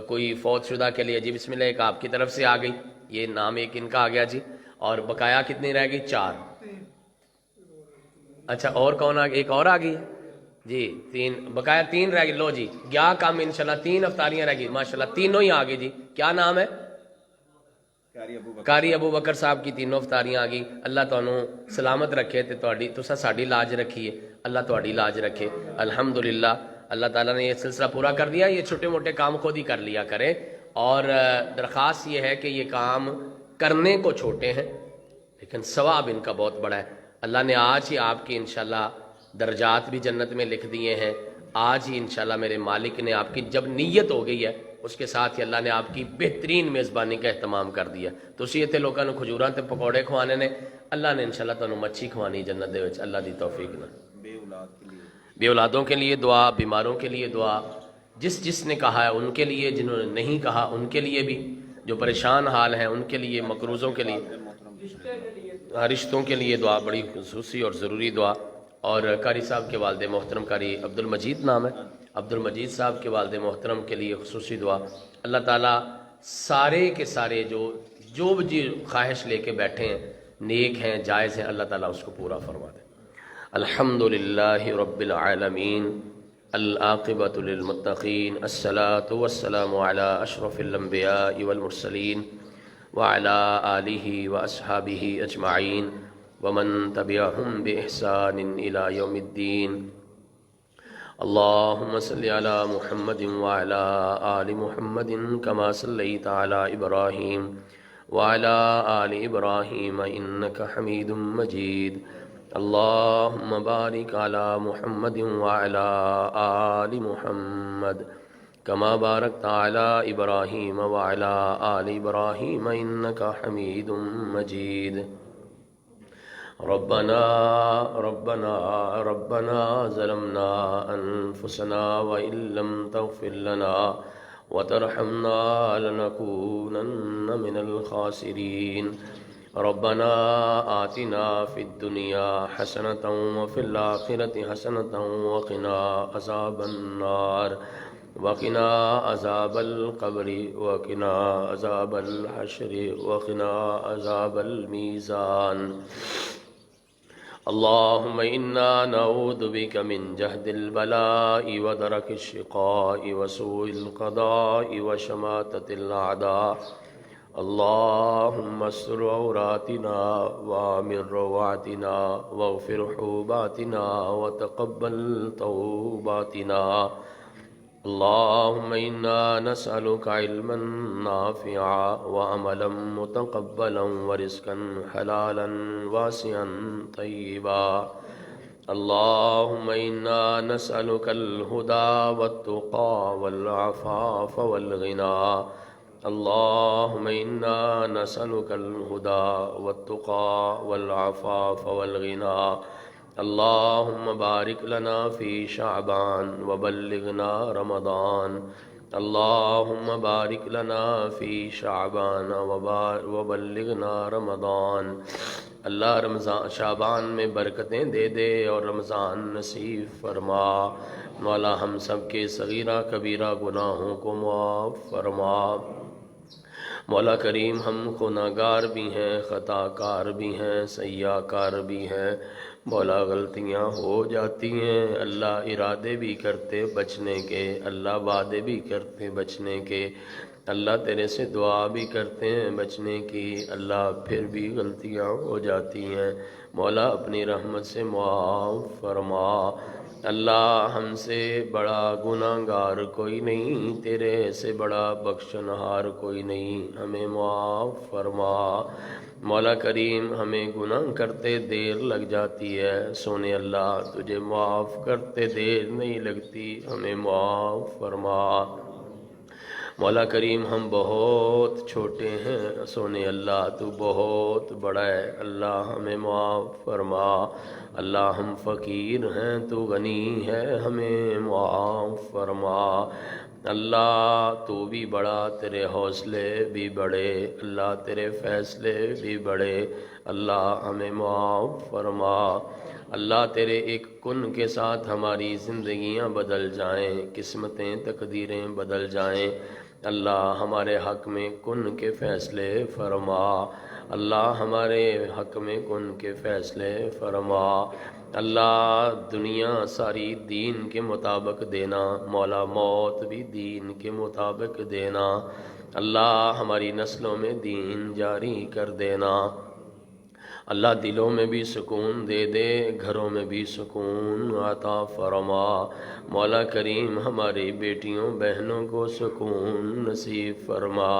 کوئی فوت شدہ کے لیے جی بسم اللہ، ایک آپ کی طرف سے آ گئی، یہ نام ایک ان کا آ گیا جی۔ اور بقایا کتنی رہ گئی؟ 4۔ اچھا، اور کون آ گئی؟ ایک اور آ گئی جی، 3 بقایا، 3 رہ گئی۔ لو جی، گیا کام انشاءاللہ، 3 افطاریاں رہ گئی ماشاءاللہ، تینوں ہی آ گئی جی۔ کیا نام ہے؟ قاری ابو بکر صاحب کی 3 افطاریاں آ گئی۔ اللہ تانوں سلامت رکھے تے تہاڈی تساں ساڈی لاج رکھیے، اللہ تہاڈی لاج رکھے الحمدللہ۔ اللہ تعالیٰ نے یہ سلسلہ پورا کر دیا۔ یہ چھوٹے موٹے کام خود ہی کر لیا کریں، اور درخواست یہ ہے کہ یہ کام کرنے کو چھوٹے ہیں لیکن ثواب ان کا بہت بڑا ہے۔ اللہ نے آج ہی آپ کی انشاءاللہ درجات بھی جنت میں لکھ دیے ہیں۔ آج ہی انشاءاللہ میرے مالک نے آپ کی جب نیت ہو گئی ہے، اس کے ساتھ ہی اللہ نے آپ کی بہترین میزبانی کا اہتمام کر دیا۔ تو اسی اتنے لوگوں نے کھجوراں تے پکوڑے کھوانے نے، اللہ نے انشاءاللہ تانوں مچھی کھوانی جنت دے وچ، اللہ دی توفیق نہ۔ بے اولادوں کے لیے دعا، بیماروں کے لیے دعا، جس نے کہا ہے ان کے لیے، جنہوں نے نہیں کہا ان کے لیے بھی، جو پریشان حال ہیں ان کے لیے، مقروضوں کے لیے، رشتوں کے لیے دعا، بڑی خصوصی اور ضروری دعا۔ اور قاری صاحب کے والد محترم قاری عبد المجید نام ہے، عبد المجید صاحب کے والد محترم کے لیے خصوصی دعا۔ اللہ تعالیٰ سارے کے سارے جو بھی خواہش لے کے بیٹھے ہیں، نیک ہیں، جائز ہیں، اللہ تعالیٰ اس کو پورا فرما دے۔ الحمدللہ رب العالمین، العاقبۃ للمتقین، الصلاۃ والسلام علی اشرف الانبیاء والمرسلین وعلی آلہ واصحابہ اجمعین ومن تبعہم بإحسان الی یوم الدین۔ اللہم صلی علی محمد وعلی آل محمد کما صلیت علی ابراہیم وعلی آل ابراہیم انک حمید مجید۔ اللہم بارک علی محمد وعلی آل محمد کما بارکت علی ابراہیم وعلی آل ابراہیم انک حمید مجید۔ ربنا ظلمنا انفسنا وإن لم تغفر لنا وترحمنا لنكونن من الخاسرين۔ ربنا آتنا في الدنيا حسنة وفي الآخرة حسنة وقنا عذاب النار وقنا عذاب القبر وقنا عذاب الحشر وقنا عذاب الميزان۔ اللهم إنا نعوذ بك من جهد البلاء ودرك الشقاء وسوء القضاء وشماتة الأعداء۔ اللهم استر عوراتنا وآمن روعاتنا واغفر حوباتنا وتقبل توباتنا۔ اللهم إنا نسألك علما نافعا وعملا متقبلا ورزقا حلالا واسعا طيبا۔ اللهم إنا نسألك الهدى والتقى والعفاف والغنى۔ اللهم إنا نسألك الهدى والتقى والعفاف والغنى۔ اللهم بارك لنا في شعبان وبلغنا رمضان۔ اللهم بارك لنا في شعبان وبلغنا رمضان۔ اللہ شعبان میں برکتیں دے دے اور رمضان نصیب فرما۔ مولا ہم سب کے صغیرہ کبیرہ گناہوں کو معاف فرما۔ مولا کریم ہم گناہگار بھی ہیں، خطا کار بھی ہیں، سیاہ کار بھی ہیں۔ مولا غلطیاں ہو جاتی ہیں، اللہ ارادے بھی کرتے بچنے کے، اللہ وعدے بھی کرتے بچنے کے، اللہ تیرے سے دعا بھی کرتے ہیں بچنے کی، اللہ پھر بھی غلطیاں ہو جاتی ہیں، مولا اپنی رحمت سے معاف فرما۔ اللہ ہم سے بڑا گناہگار کوئی نہیں، تیرے سے بڑا بخشنہار کوئی نہیں، ہمیں معاف فرما۔ مولا کریم ہمیں گناہ کرتے دیر لگ جاتی ہے، سونے اللہ تجھے معاف کرتے دیر نہیں لگتی، ہمیں معاف فرما۔ مولا کریم ہم بہت چھوٹے ہیں، سونے اللہ تو بہت بڑا ہے، اللہ ہمیں معاف فرما۔ اللہ ہم فقیر ہیں تو غنی ہے، ہمیں معاف فرما۔ اللہ تو بھی بڑا، تیرے حوصلے بھی بڑے، اللہ تیرے فیصلے بھی بڑے، اللہ ہمیں معاف فرما۔ اللہ تیرے ایک کن کے ساتھ ہماری زندگیاں بدل جائیں، قسمتیں تقدیریں بدل جائیں، اللہ ہمارے حق میں کن کے فیصلے فرما، اللہ ہمارے حق میں کن کے فیصلے فرما۔ اللہ دنیا ساری دین کے مطابق دینا، مولا موت بھی دین کے مطابق دینا، اللہ ہماری نسلوں میں دین جاری کر دینا، اللہ دلوں میں بھی سکون دے دے، گھروں میں بھی سکون عطا فرما۔ مولا کریم ہماری بیٹیوں بہنوں کو سکون نصیب فرما،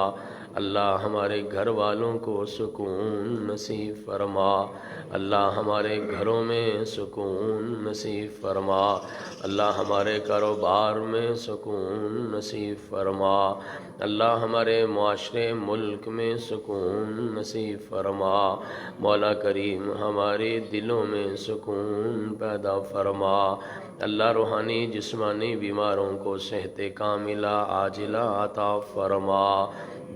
اللہ ہمارے گھر والوں کو سکون نصیب فرما، اللہ ہمارے گھروں میں سکون نصیب فرما، اللہ ہمارے کاروبار میں سکون نصیب فرما، اللہ ہمارے معاشرے ملک میں سکون نصیب فرما۔ مولا کریم ہمارے دلوں میں سکون پیدا فرما، اللہ روحانی جسمانی بیماروں کو صحت کاملہ عاجلہ عطا فرما،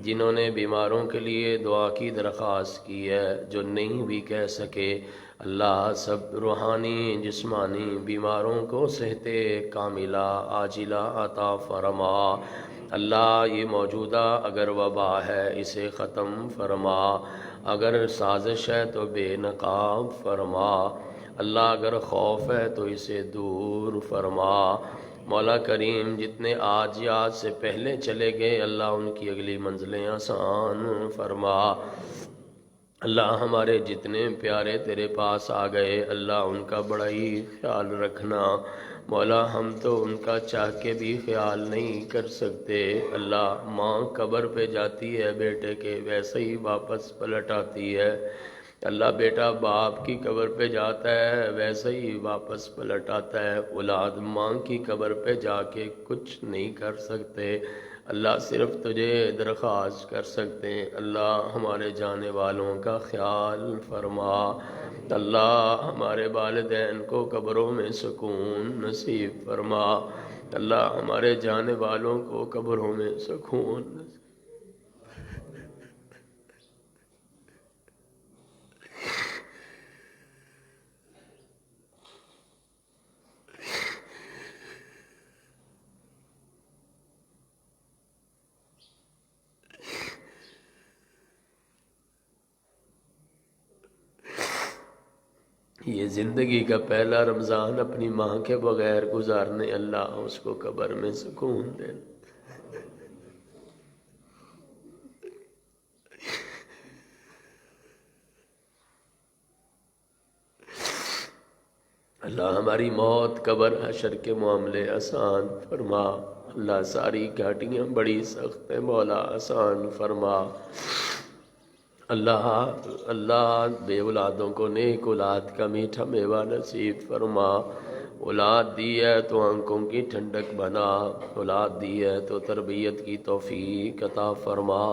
جنہوں نے بیماروں کے لیے دعا کی درخواست کی ہے، جو نہیں بھی کہہ سکے، اللہ سب روحانی جسمانی بیماروں کو صحت کاملہ عاجلہ عطا فرما۔ اللہ یہ موجودہ اگر وبا ہے اسے ختم فرما، اگر سازش ہے تو بے نقاب فرما، اللہ اگر خوف ہے تو اسے دور فرما۔ مولا کریم جتنے آج یاد سے پہلے چلے گئے، اللہ ان کی اگلی منزلیں آسان فرما، اللہ ہمارے جتنے پیارے تیرے پاس آ گئے، اللہ ان کا بڑا ہی خیال رکھنا، مولا ہم تو ان کا چاہ کے بھی خیال نہیں کر سکتے، اللہ ماں قبر پہ جاتی ہے بیٹے کے ویسے ہی واپس پلٹ آتی ہے، اللہ بیٹا باپ کی قبر پہ جاتا ہے ویسے ہی واپس پلٹ آتا ہے، اولاد ماں کی قبر پہ جا کے کچھ نہیں کر سکتے، اللہ صرف تجھے درخواست کر سکتے ہیں، اللہ ہمارے جانے والوں کا خیال فرما، اللہ ہمارے والدین کو قبروں میں سکون نصیب فرما، اللہ ہمارے جانے والوں کو قبروں میں سکون نصیب۔ یہ زندگی کا پہلا رمضان اپنی ماں کے بغیر گزارنے، اللہ اس کو قبر میں سکون دے۔ اللہ ہماری موت قبر حشر کے معاملے آسان فرما، اللہ ساری گھاٹیاں بڑی سخت ہیں، مولا آسان فرما، اللہ بے اولادوں کو نیک اولاد کا میٹھا میوہ نصیب فرما، اولاد دی ہے تو آنکھوں کی ٹھنڈک بنا، اولاد دی ہے تو تربیت کی توفیق عطا فرما،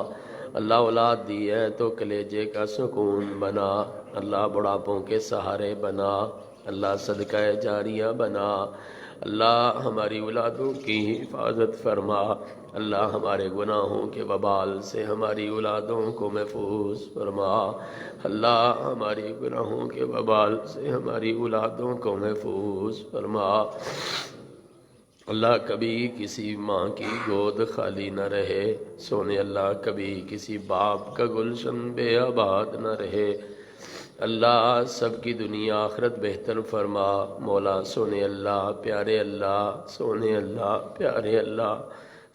اللہ اولاد دی ہے تو کلیجے کا سکون بنا، اللہ بڑھاپوں کے سہارے بنا، اللہ صدقہ جاریہ بنا، اللہ ہماری اولادوں کی حفاظت فرما، اللہ ہمارے گناہوں کے وبال سے ہماری اولادوں کو محفوظ فرما، اللہ ہماری گناہوں کے وبال سے ہماری اولادوں کو محفوظ فرما، اللہ کبھی کسی ماں کی گود خالی نہ رہے، سونے اللہ کبھی کسی باپ کا گلشن بے آباد نہ رہے، اللہ سب کی دنیا آخرت بہتر فرما، مولا سونے اللہ پیارے اللہ، سونے اللہ پیارے اللہ،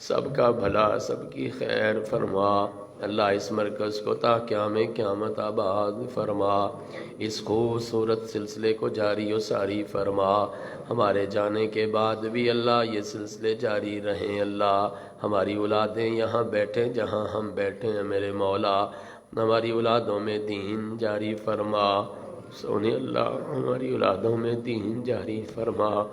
سب کا بھلا سب کی خیر فرما اللہ اس مرکز کو تا قیامت آباد فرما اس خوبصورت سلسلے کو جاری و ساری فرما ہمارے جانے کے بعد بھی اللہ یہ سلسلے جاری رہیں اللہ ہماری اولادیں یہاں بیٹھیں جہاں ہم بیٹھے ہیں میرے مولا ہماری اولادوں میں دین جاری فرما سونے اللہ ہماری اولادوں میں دین جاری فرما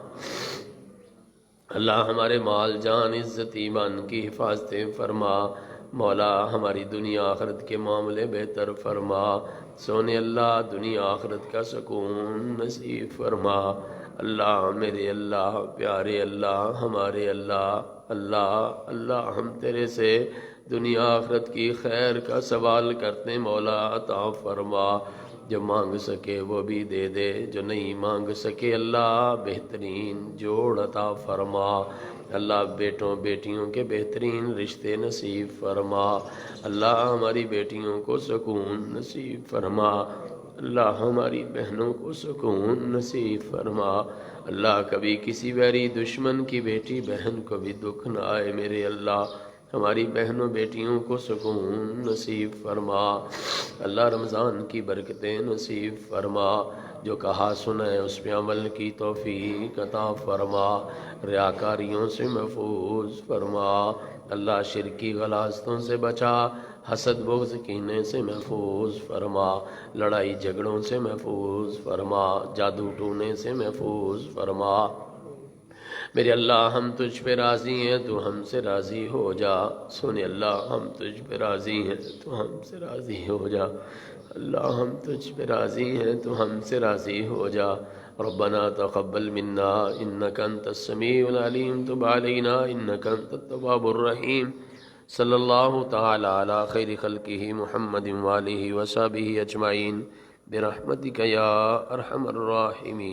اللہ ہمارے مال جان عزت ایمان کی حفاظت فرما مولا ہماری دنیا آخرت کے معاملے بہتر فرما سونے اللہ دنیا آخرت کا سکون نصیب فرما اللہ میرے اللہ پیارے اللہ ہمارے اللہ ہم تیرے سے دنیا آخرت کی خیر کا سوال کرتے مولا عطا فرما جو مانگ سکے وہ بھی دے دے جو نہیں مانگ سکے اللہ بہترین جوڑ عطا فرما اللہ بیٹوں بیٹیوں کے بہترین رشتے نصیب فرما اللہ ہماری بیٹیوں کو سکون نصیب فرما اللہ ہماری بہنوں کو سکون نصیب فرما اللہ کبھی کسی ویری دشمن کی بیٹی بہن کو بھی دکھ نہ آئے میرے اللہ ہماری بہنوں بیٹیوں کو سکون نصیب فرما اللہ رمضان کی برکتیں نصیب فرما جو کہا سنا ہے اس پہ عمل کی توفیق عطا فرما ریاکاریوں سے محفوظ فرما اللہ شرکی غلاظتوں سے بچا حسد بغض کینے سے محفوظ فرما لڑائی جھگڑوں سے محفوظ فرما جادو ٹونے سے محفوظ فرما میرے اللہ ہم تجھ پہ راضی ہیں تو ہم سے راضی ہو جا سونے اللہ ہم تجھ پہ راضی ہیں تو ہم سے راضی ہو جا اللہ ہم تجھ پہ راضی ہیں تو ہم سے راضی ہو جا ربنا تقبل منا انك انت السميع العليم تب علينا انك انت التواب الرحيم صلی اللہ تعالی علی خیر خلقہ محمد وآلہ وصحبہ اجمعین برحمتک یا ارحم الراحمین.